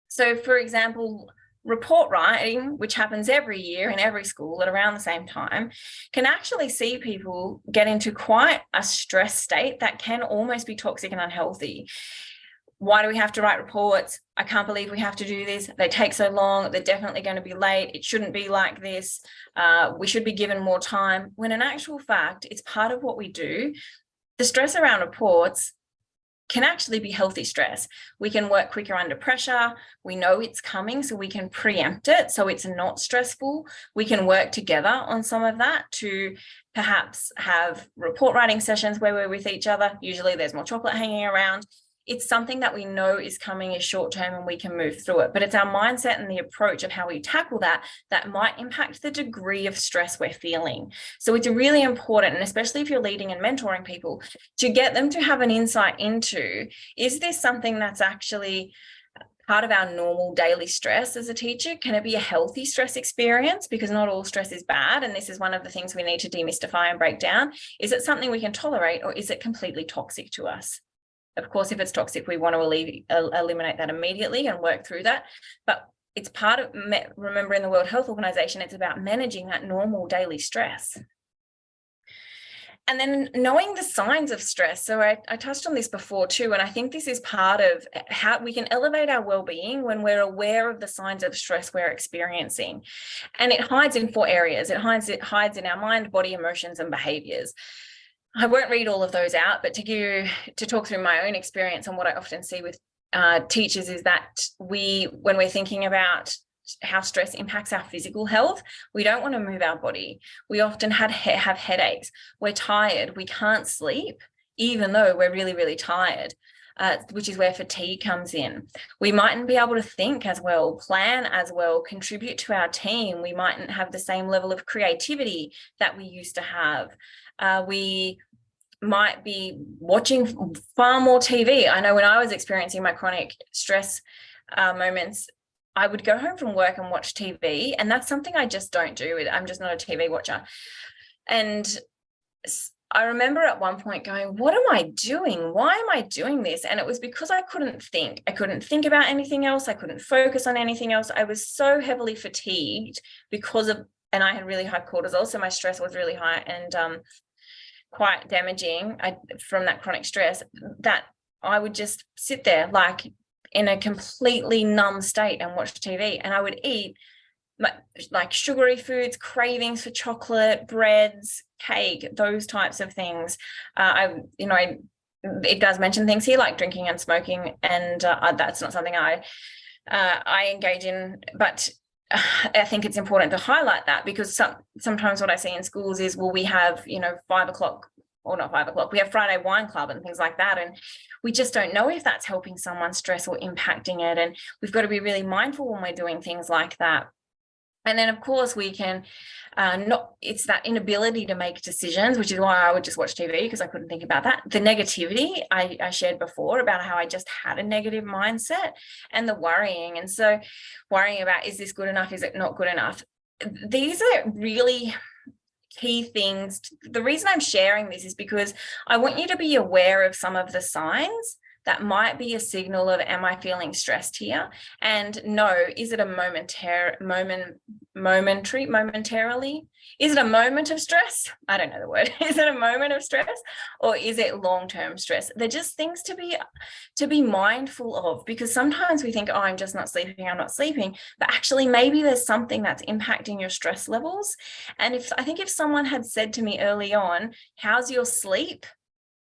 So, for example, report writing, which happens every year in every school at around the same time, can actually see people get into quite a stress state that can almost be toxic and unhealthy. Why do we have to write reports? I can't believe we have to do this. They take so long. They're definitely going to be late. It shouldn't be like this. We should be given more time. When in actual fact, it's part of what we do. The stress around reports can actually be healthy stress. We can work quicker under pressure. We know it's coming, so we can preempt it so it's not stressful. We can work together on some of that to perhaps have report writing sessions where we're with each other. Usually there's more chocolate hanging around. It's something that we know is coming, is short term, and we can move through it. But it's our mindset and the approach of how we tackle that might impact the degree of stress we're feeling. So it's really important, and especially if you're leading and mentoring people, to get them to have an insight into, is this something that's actually part of our normal daily stress as a teacher? Can it be a healthy stress experience? Because not all stress is bad. And this is one of the things we need to demystify and break down. Is it something we can tolerate, or is it completely toxic to us? Of course, if it's toxic, we want to eliminate that immediately and work through that. But it's part of, remember, in the World Health Organization, it's about managing that normal daily stress. And then knowing the signs of stress. So I touched on this before too, and I think this is part of how we can elevate our well-being when we're aware of the signs of stress we're experiencing. And it hides in 4 areas. It hides in our mind, body, emotions, and behaviors. I won't read all of those out, but to talk through my own experience and what I often see with teachers is that when we're thinking about how stress impacts our physical health, we don't want to move our body. We often have headaches. We're tired. We can't sleep, even though we're really, really tired, which is where fatigue comes in. We mightn't be able to think as well, plan as well, contribute to our team. We mightn't have the same level of creativity that we used to have. We might be watching far more TV. I know when I was experiencing my chronic stress moments, I would go home from work and watch TV, and that's something I just don't do. I'm just not a TV watcher. And I remember at one point going, what am I doing? Why am I doing this? And it was because I couldn't think. I couldn't think about anything else. I couldn't focus on anything else. I was so heavily fatigued and I had really high cortisol, so my stress was really high and quite damaging from that chronic stress, that I would just sit there like in a completely numb state and watch TV, and I would eat like sugary foods, cravings for chocolate, breads, cake, those types of things. It does mention things here like drinking and smoking, and that's not something I engage in, but I think it's important to highlight that, because sometimes what I see in schools is, well, we have 5 o'clock or not 5 o'clock, we have Friday wine club and things like that. And we just don't know if that's helping someone's stress or impacting it. And we've got to be really mindful when we're doing things like that. And then, of course, we can it's that inability to make decisions, which is why I would just watch TV, because I couldn't think about that. The negativity I shared before about how I just had a negative mindset, and the worrying. And so worrying about, is this good enough? Is it not good enough? These are really key things. The reason I'm sharing this is because I want you to be aware of some of the signs that might be a signal of, am I feeling stressed here? And no, is it a momentarily? Is it a moment of stress? I don't know the word. Is it a moment of stress, or is it long-term stress? They're just things to be mindful of, because sometimes we think, oh, I'm just not sleeping, I'm not sleeping, but actually maybe there's something that's impacting your stress levels. And I think if someone had said to me early on, how's your sleep?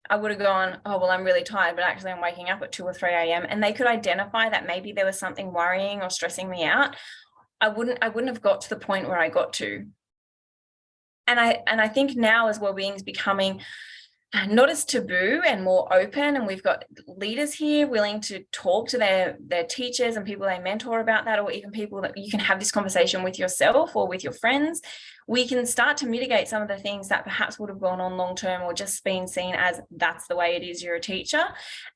I would have gone, oh, well, I'm really tired, but actually I'm waking up at 2 or 3 a.m. And they could identify that maybe there was something worrying or stressing me out. I wouldn't have got to the point where I got to. And I think now, as wellbeing is becoming not as taboo and more open, and we've got leaders here willing to talk to their teachers and people they mentor about that, or even people that you can have this conversation with yourself or with your friends, we can start to mitigate some of the things that perhaps would have gone on long term, or just been seen as that's the way it is, you're a teacher.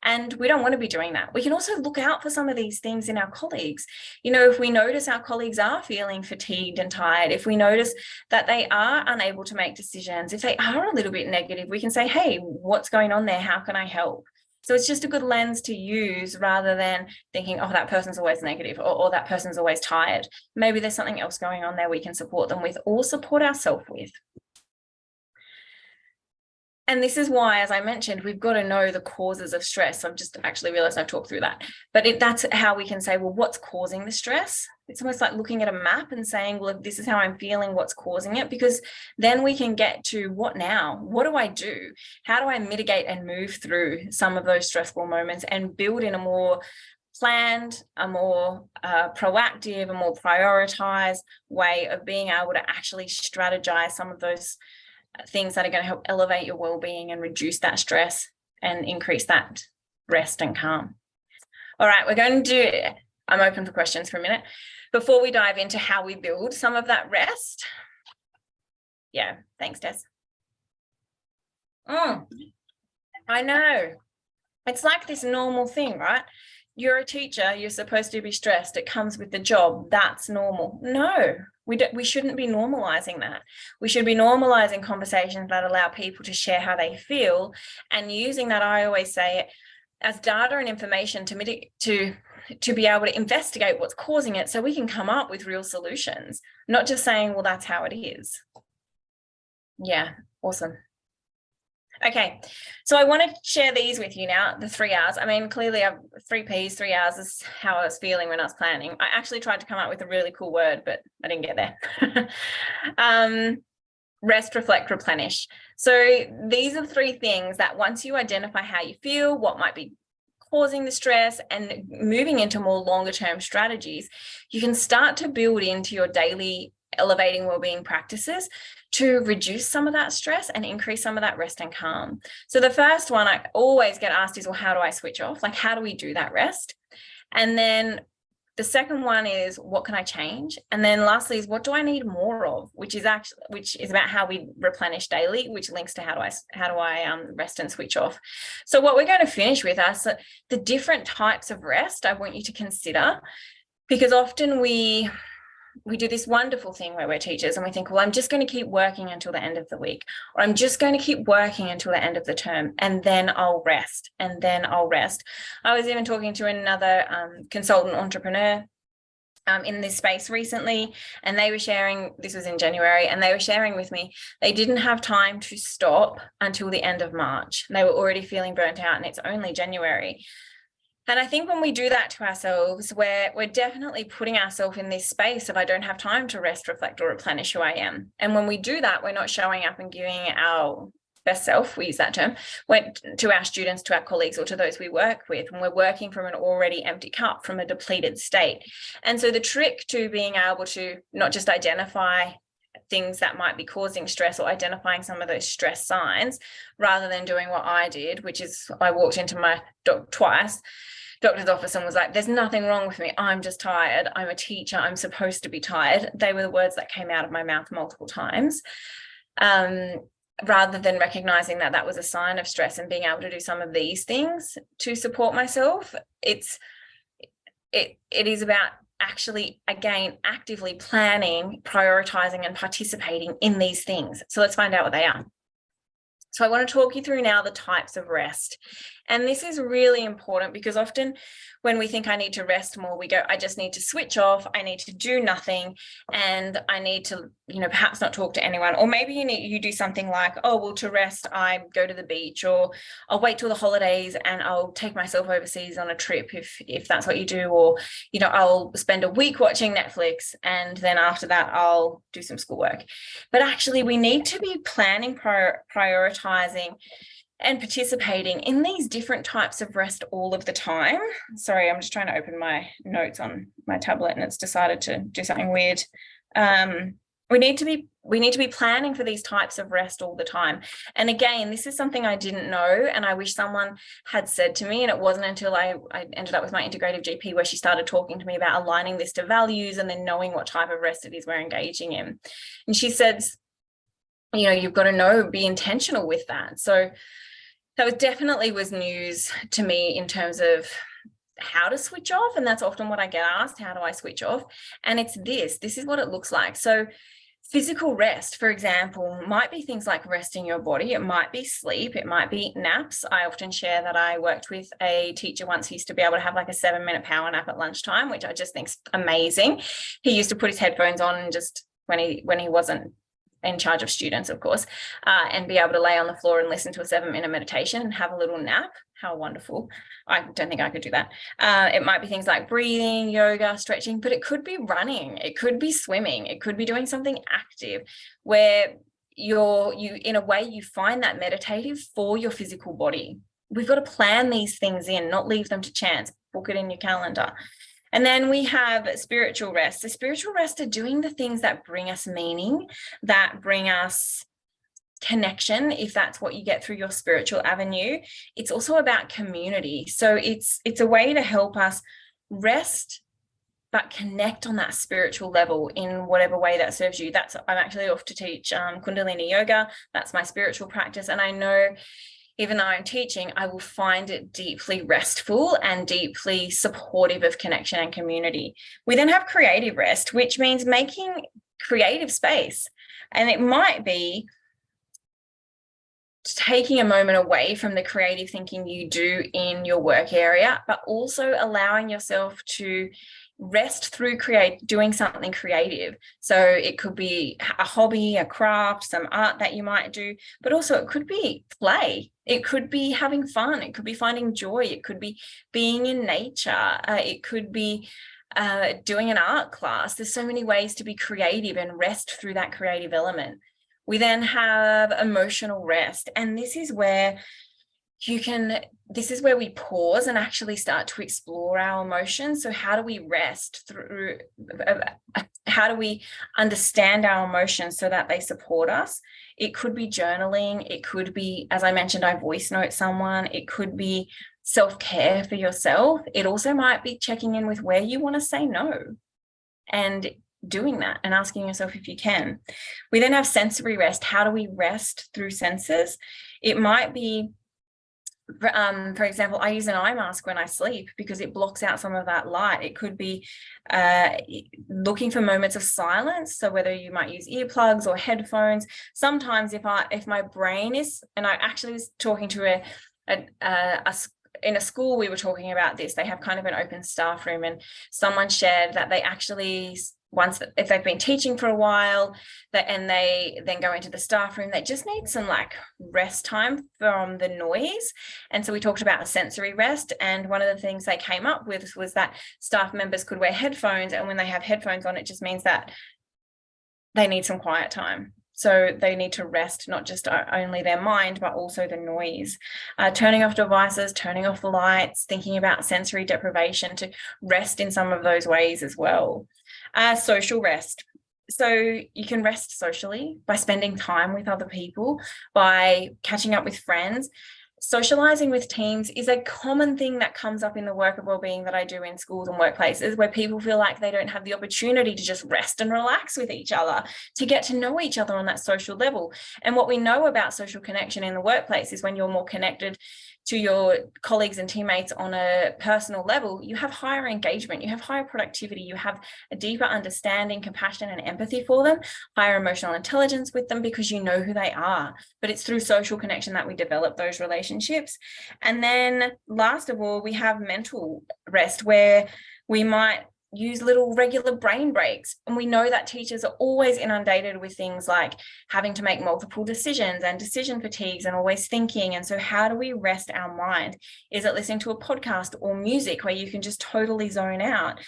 And we don't want to be doing that. We can also look out for some of these things in our colleagues. You know, if we notice our colleagues are feeling fatigued and tired, if we notice that they are unable to make decisions, if they are a little bit negative, we can say, hey, what's going on there? How can I help? So it's just a good lens to use, rather than thinking, oh, that person's always negative, or that person's always tired. Maybe there's something else going on there we can support them with, or support ourselves with. And this is why, as I mentioned, we've got to know the causes of stress. I've just actually realized I've talked through that. But that's how we can say, well, what's causing the stress? It's almost like looking at a map and saying, well, if this is how I'm feeling, what's causing it? Because then we can get to, what now? What do I do? How do I mitigate and move through some of those stressful moments and build in a more planned, a more proactive, a more prioritized way of being able to actually strategize some of those things that are going to help elevate your well-being and reduce that stress and increase that rest and calm. All right, we're going to do, I'm open for questions for a minute. Before we dive into how we build some of that rest. Yeah, thanks, Des. I know. It's like this normal thing, right? You're a teacher, you're supposed to be stressed. It comes with the job. That's normal. No, we shouldn't be normalizing that. We should be normalizing conversations that allow people to share how they feel, and using that, I always say, as data and information to be able to investigate what's causing it, so we can come up with real solutions, not just saying, well, that's how it is. Yeah, awesome. Okay, so I want to share these with you now, the 3 R's. I mean, clearly I've 3 P's, 3 R's is how I was feeling when I was planning. I actually tried to come up with a really cool word, but I didn't get there. Rest, reflect, replenish. So these are 3 things that, once you identify how you feel, what might be causing the stress, and moving into more longer term strategies, you can start to build into your daily elevating wellbeing practices to reduce some of that stress and increase some of that rest and calm. So the first one I always get asked is, well, how do I switch off? Like, how do we do that rest? And then the second one is, what can I change? And then lastly is, what do I need more of? Which is about how we replenish daily, which links to how do I rest and switch off. So what we're going to finish with are the different types of rest I want you to consider, because often we do this wonderful thing where we're teachers and we think, well, I'm just going to keep working until the end of the week, or I'm just going to keep working until the end of the term, and then I'll rest, and then I'll rest. I was even talking to another consultant entrepreneur in this space recently, and they were sharing, this was in January, and they were sharing with me, they didn't have time to stop until the end of March. They were already feeling burnt out, and it's only January. And I think when we do that to ourselves, we're definitely putting ourselves in this space of, I don't have time to rest, reflect, or replenish who I am. And when we do that, we're not showing up and giving our best self, we use that term, to our students, to our colleagues, or to those we work with, when we're working from an already empty cup, from a depleted state. And so the trick to being able to not just identify things that might be causing stress or identifying some of those stress signs, rather than doing what I did, which is I walked into my doctor's office and was like, there's nothing wrong with me. I'm just tired. I'm a teacher. I'm supposed to be tired. They were the words that came out of my mouth multiple times. Rather than recognizing that that was a sign of stress and being able to do some of these things to support myself, it is about actually, again, actively planning, prioritizing and participating in these things. So let's find out what they are. So I want to talk you through now the types of rest. And this is really important because often when we think I need to rest more, we go, I just need to switch off, I need to do nothing, and I need to, perhaps not talk to anyone. Or maybe you do something like, oh, well, to rest, I go to the beach, or I'll wait till the holidays and I'll take myself overseas on a trip if that's what you do. Or, I'll spend a week watching Netflix and then after that I'll do some schoolwork. But actually we need to be planning, prioritizing and participating in these different types of rest all of the time. Sorry, I'm just trying to open my notes on my tablet and it's decided to do something weird. We need to be planning for these types of rest all the time. And again, this is something I didn't know, and I wish someone had said to me, and it wasn't until I ended up with my integrative GP where she started talking to me about aligning this to values and then knowing what type of rest it is we're engaging in. And she said, you've got to be intentional with that. So that definitely was news to me in terms of how to switch off. And that's often what I get asked, how do I switch off? And it's this is what it looks like. So physical rest, for example, might be things like resting your body. It might be sleep. It might be naps. I often share that I worked with a teacher once who used to be able to have like a 7-minute power nap at lunchtime, which I just think's amazing. He used to put his headphones on and just when he wasn't in charge of students, of course, and be able to lay on the floor and listen to a 7-minute meditation and have a little nap. How wonderful. I don't think I could do that. It might be things like breathing, yoga, stretching, but it could be running. It could be swimming. It could be doing something active where you in a way you find that meditative for your physical body. We've got to plan these things in, not leave them to chance. Book it in your calendar. And then we have spiritual rest. So spiritual rest are doing the things that bring us meaning, that bring us connection, if that's what you get through your spiritual avenue. It's also about community. So it's a way to help us rest, but connect on that spiritual level in whatever way that serves you. I'm actually off to teach Kundalini yoga. That's my spiritual practice. And I know even though I'm teaching, I will find it deeply restful and deeply supportive of connection and community. We then have creative rest, which means making creative space. And it might be taking a moment away from the creative thinking you do in your work area, but also allowing yourself to rest through doing something creative. So it could be a hobby, a craft, some art that you might do, but also it could be play. It could be having fun. It could be finding joy. It could be being in nature. It could be doing an art class. There's so many ways to be creative and rest through that creative element. We then have emotional rest, and this is where we pause and actually start to explore our emotions. So how do we rest through, how do we understand our emotions so that they support us? It could be journaling. It could be, as I mentioned, I voice note someone. It could be self-care for yourself. It also might be checking in with where you want to say no and doing that and asking yourself if you can. We then have sensory rest. How do we rest through senses? It might be, for example, I use an eye mask when I sleep because it blocks out some of that light. It could be looking for moments of silence. So whether you might use earplugs or headphones. Sometimes if my brain is, and I actually was talking to in a school, we were talking about this. They have kind of an open staff room, and someone shared that they actually, if they've been teaching for a while and they then go into the staff room, they just need some like rest time from the noise. And so we talked about sensory rest. And one of the things they came up with was that staff members could wear headphones. And when they have headphones on, it just means that they need some quiet time. So they need to rest, not just only their mind, but also the noise. Turning off devices, turning off the lights, thinking about sensory deprivation to rest in some of those ways as well. Social rest. So you can rest socially by spending time with other people, by catching up with friends. Socializing with teams is a common thing that comes up in the work of wellbeing that I do in schools and workplaces, where people feel like they don't have the opportunity to just rest and relax with each other, to get to know each other on that social level. And what we know about social connection in the workplace is when you're more connected to your colleagues and teammates on a personal level, you have higher engagement, you have higher productivity, you have a deeper understanding, compassion, and empathy for them, higher emotional intelligence with them, because you know who they are. But it's through social connection that we develop those relationships. And then last of all, we have mental rest, where we might use little regular brain breaks. And we know that teachers are always inundated with things like having to make multiple decisions and decision fatigues and always thinking. And so how do we rest our mind? Is it listening to a podcast or music where you can just totally zone out?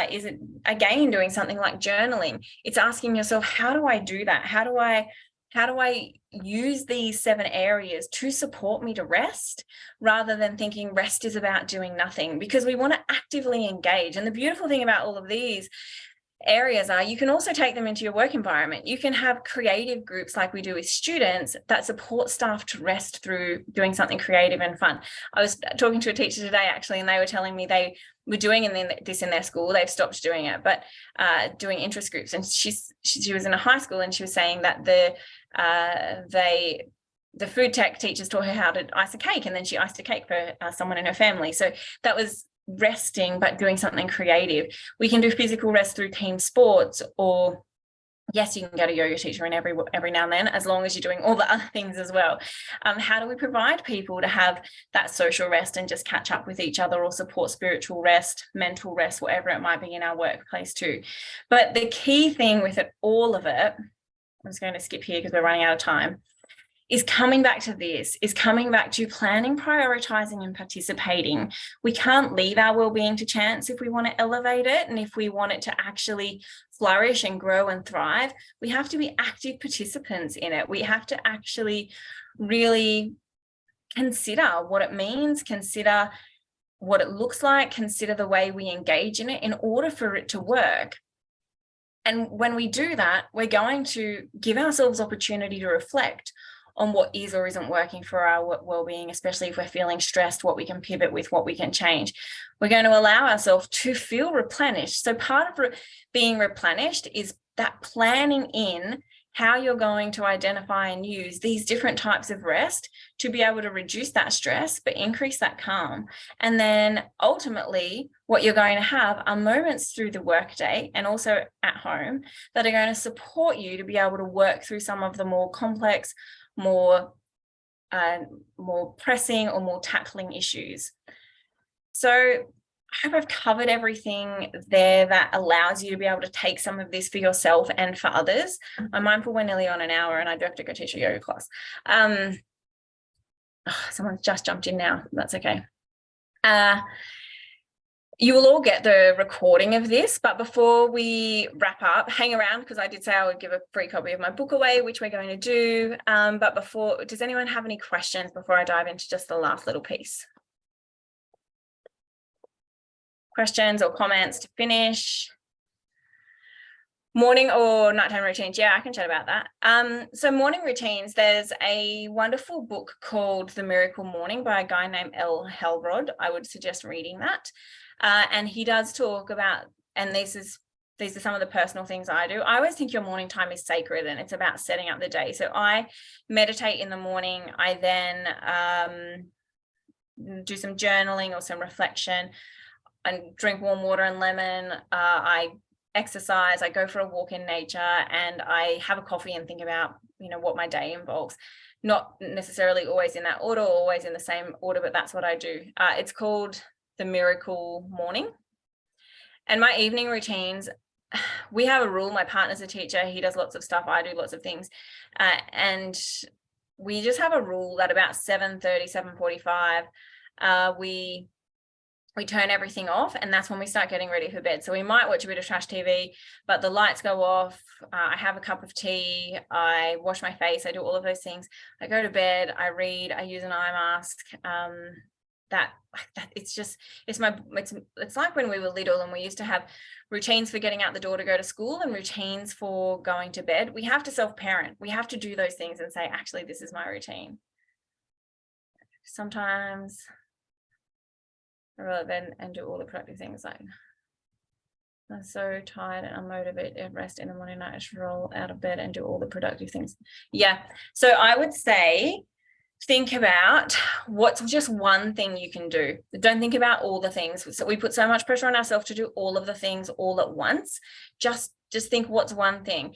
Is it, again, doing something like journaling? It's asking yourself, how do I do that? How do I use these 7 areas to support me to rest, rather than thinking rest is about doing nothing? Because we want to actively engage. And the beautiful thing about all of these areas are you can also take them into your work environment. You can have creative groups like we do with students that support staff to rest through doing something creative and fun. I was talking to a teacher today, actually, and they were telling me they were doing this in their school. They've stopped doing it, but doing interest groups. And she was in a high school, and she was saying that the food tech teachers taught her how to ice a cake, and then she iced a cake for someone in her family. So that was resting, but doing something creative. We can do physical rest through team sports, or yes, you can go to yoga teacher and every now and then, as long as you're doing all the other things as well. How do we provide people to have that social rest and just catch up with each other, or support spiritual rest, mental rest, whatever it might be in our workplace too? But the key thing with all of it, I'm just going to skip here because we're running out of time, is coming back to planning, prioritizing, and participating. We can't leave our well-being to chance if we want to elevate it, and if we want it to actually flourish and grow and thrive. We have to be active participants in it. We have to actually really consider what it means, consider what it looks like, consider the way we engage in it in order for it to work. And when we do that, we're going to give ourselves opportunity to reflect on what is or isn't working for our well-being, especially if we're feeling stressed, what we can pivot with, what we can change. We're going to allow ourselves to feel replenished. So part of being replenished is that planning in how you're going to identify and use these different types of rest to be able to reduce that stress, but increase that calm. And then ultimately, what you're going to have are moments through the workday and also at home that are going to support you to be able to work through some of the more complex, more pressing or more tackling issues. So I hope I've covered everything there that allows you to be able to take some of this for yourself and for others. I'm mindful we're nearly on an hour and I do have to go teach a yoga class. Someone's just jumped in now. That's okay. You will all get the recording of this, but before we wrap up, hang around, because I did say I would give a free copy of my book away, which we're going to do. But before, does anyone have any questions before I dive into just the last little piece? Questions or comments to finish? Morning or nighttime routines? Yeah, I can chat about that. So morning routines, there's a wonderful book called The Miracle Morning by a guy named L. Helrod. I would suggest reading that. And he does talk about, and these are some of the personal things I do. I always think your morning time is sacred and it's about setting up the day. So I meditate in the morning. I then do some journaling or some reflection and drink warm water and lemon. I exercise, I go for a walk in nature, and I have a coffee and think about, what my day involves. Not necessarily always in that order or always in the same order, but that's what I do. It's called The Miracle Morning. And my evening routines, we have a rule. My partner's a teacher. He does lots of stuff. I do lots of things. And we just have a rule that about 7:30, 7:45, we turn everything off, and that's when we start getting ready for bed. So we might watch a bit of trash TV, but the lights go off. I have a cup of tea. I wash my face. I do all of those things. I go to bed. I read. I use an eye mask. it's like when we were little and we used to have routines for getting out the door to go to school and routines for going to bed. We have to self-parent. We have to do those things and say, actually, this is my routine. Sometimes rather than and do all the productive things, like I'm so tired and unmotivated, rest in the morning, I just roll out of bed and do all the productive things. Yeah. So I would say, think about what's just one thing you can do. Don't think about all the things. So we put so much pressure on ourselves to do all of the things all at once. Just think what's one thing.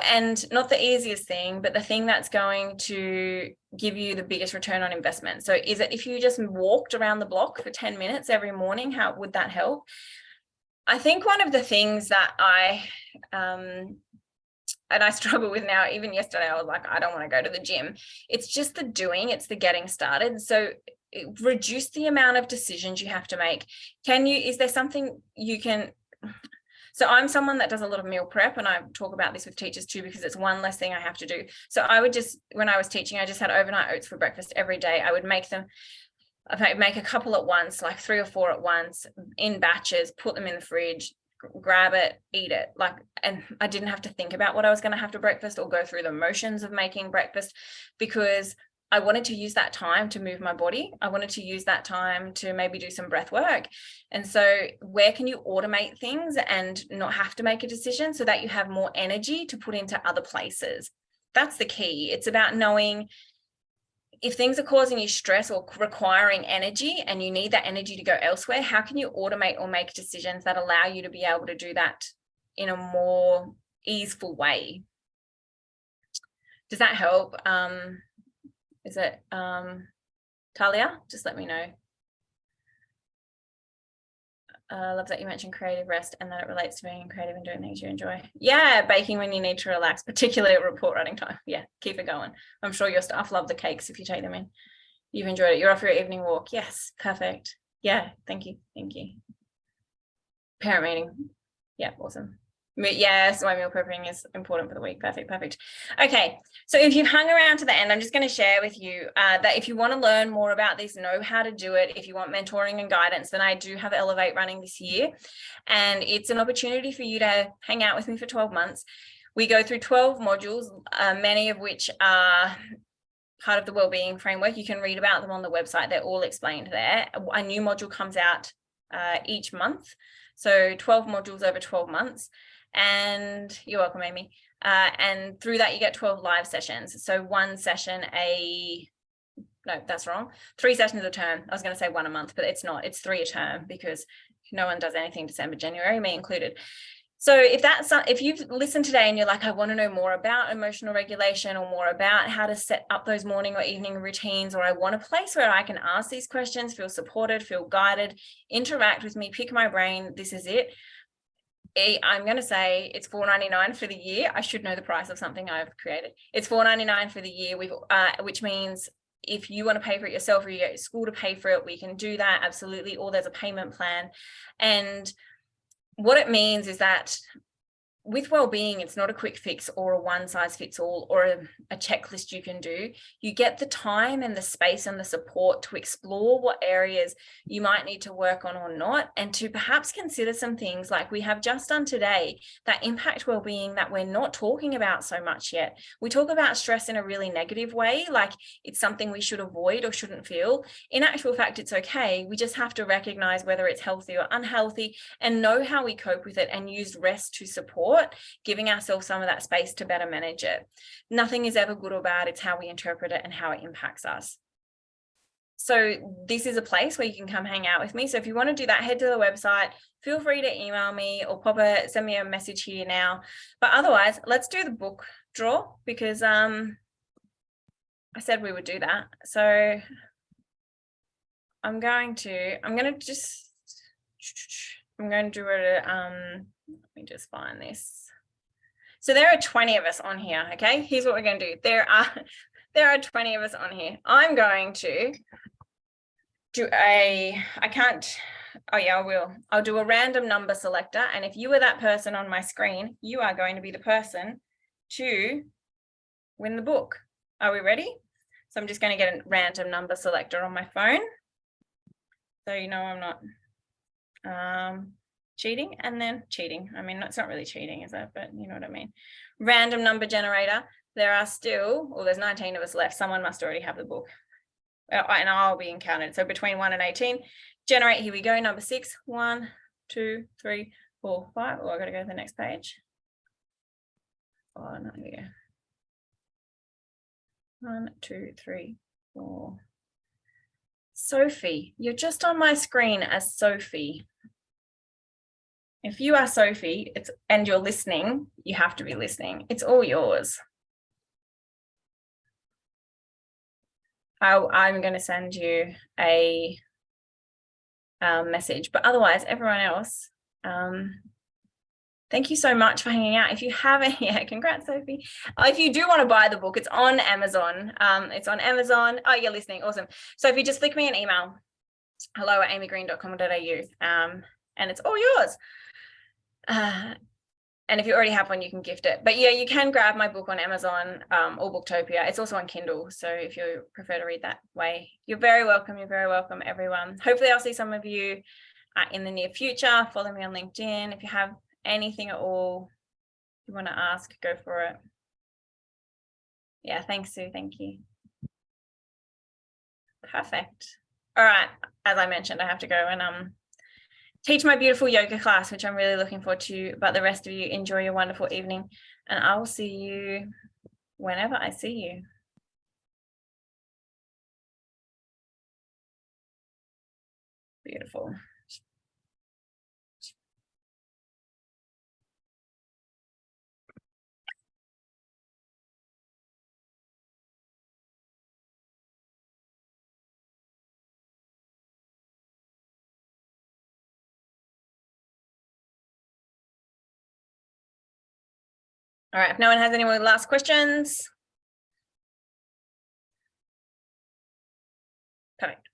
And not the easiest thing, but the thing that's going to give you the biggest return on investment. So is it if you just walked around the block for 10 minutes every morning, how would that help? I think one of the things that I struggle with now, even yesterday, I was like, I don't want to go to the gym. It's just the doing, it's the getting started. So reduce the amount of decisions you have to make. Is there something you can, so I'm someone that does a lot of meal prep, and I talk about this with teachers too, because it's one less thing I have to do. So I would when I was teaching, I just had overnight oats for breakfast every day. I would make a couple at once, like 3 or 4 at once in batches, put them in the fridge, grab it, eat it. And I didn't have to think about what I was going to have for breakfast or go through the motions of making breakfast, because I wanted to use that time to move my body. I wanted to use that time to maybe do some breath work. And so where can you automate things and not have to make a decision so that you have more energy to put into other places? That's the key. It's about knowing if things are causing you stress or requiring energy and you need that energy to go elsewhere, how can you automate or make decisions that allow you to be able to do that in a more easeful way? Does that help? Is it Talia? Just let me know. Love that you mentioned creative rest and that it relates to being creative and doing things you enjoy. Yeah, baking when you need to relax, particularly at report writing time. Yeah, keep it going. I'm sure your staff love the cakes if you take them in. You've enjoyed it. You're off your evening walk. Yes, perfect. Yeah, thank you. Parent meeting. Yeah, awesome. Yes, my meal prepping is important for the week. Perfect. Okay, so if you've hung around to the end, I'm just going to share with you that if you want to learn more about this, know how to do it, if you want mentoring and guidance, then I do have Elevate running this year. And it's an opportunity for you to hang out with me for 12 months. We go through 12 modules, many of which are part of the Wellbeing framework. You can read about them on the website. They're all explained there. A new module comes out each month. So 12 modules over 12 months. And you're welcome, Amy. And through that, you get 12 live sessions. So 1 session no, that's wrong. 3 sessions a term. I was going to say 1 a month, but it's not. It's 3 a term because no one does anything December, January, me included. So if you've listened today and you're like, I want to know more about emotional regulation or more about how to set up those morning or evening routines, or I want a place where I can ask these questions, feel supported, feel guided, interact with me, pick my brain, this is it. I'm going to say it's $4.99 for the year. I should know the price of something I've created. It's $4.99 for the year, which means if you want to pay for it yourself or you get your school to pay for it, we can do that, absolutely. Or there's a payment plan. And what it means is that with Wellbeing, it's not a quick fix or a one size fits all or a checklist you can do. You get the time and the space and the support to explore what areas you might need to work on or not, and to perhaps consider some things like we have just done today that impact wellbeing that we're not talking about so much yet. We talk about stress in a really negative way, like it's something we should avoid or shouldn't feel. In actual fact, it's okay. We just have to recognize whether it's healthy or unhealthy and know how we cope with it and use rest to support, giving ourselves some of that space to better manage it. Nothing is ever good or bad. It's how we interpret it and how it impacts us. So this is a place where you can come hang out with me. So if you want to do that, head to the website, feel free to email me or send me a message here now. But otherwise, let's do the book draw, because I said we would do that. So I'm going to do it. Let me just find this. So there are 20 of us on here. Okay, here's what we're going to do. There are 20 of us on here. I'm going to do I will. I'll do a random number selector. And if you were that person on my screen, you are going to be the person to win the book. Are we ready? So I'm just going to get a random number selector on my phone. So you know I'm not cheating and then cheating. I mean, it's not really cheating, is it? But you know what I mean. Random number generator. There are still, well, there's 19 of us left. Someone must already have the book. And I'll be counted. So between 1 and 18. Generate, here we go. Number 6. 1, 2, 3, 4, 5. Oh, I got to go to the next page. Oh, no, here we go. 1, 2, 3, 4. Sophie, you're just on my screen as Sophie. If you are Sophie, and you're listening, you have to be listening. It's all yours. I'm going to send you a message, but otherwise, everyone else, thank you so much for hanging out. If you haven't, yeah, congrats, Sophie. If you do want to buy the book, it's on Amazon. It's on Amazon. Oh, you're listening. Awesome. So if you just flick me an email, hello@amygreen.com.au, and it's all yours. And if you already have one, you can gift it. But yeah, you can grab my book on Amazon or Booktopia. It's also on Kindle. So if you prefer to read that way, you're very welcome. You're very welcome, everyone. Hopefully I'll see some of you in the near future. Follow me on LinkedIn. If you have anything at all you want to ask, go for it. Yeah, thanks, Sue. Thank you. Perfect. All right. As I mentioned, I have to go and teach my beautiful yoga class, which I'm really looking forward to. But the rest of you, enjoy your wonderful evening, and I will see you whenever I see you. Beautiful. All right, if no one has any more last questions. Perfect.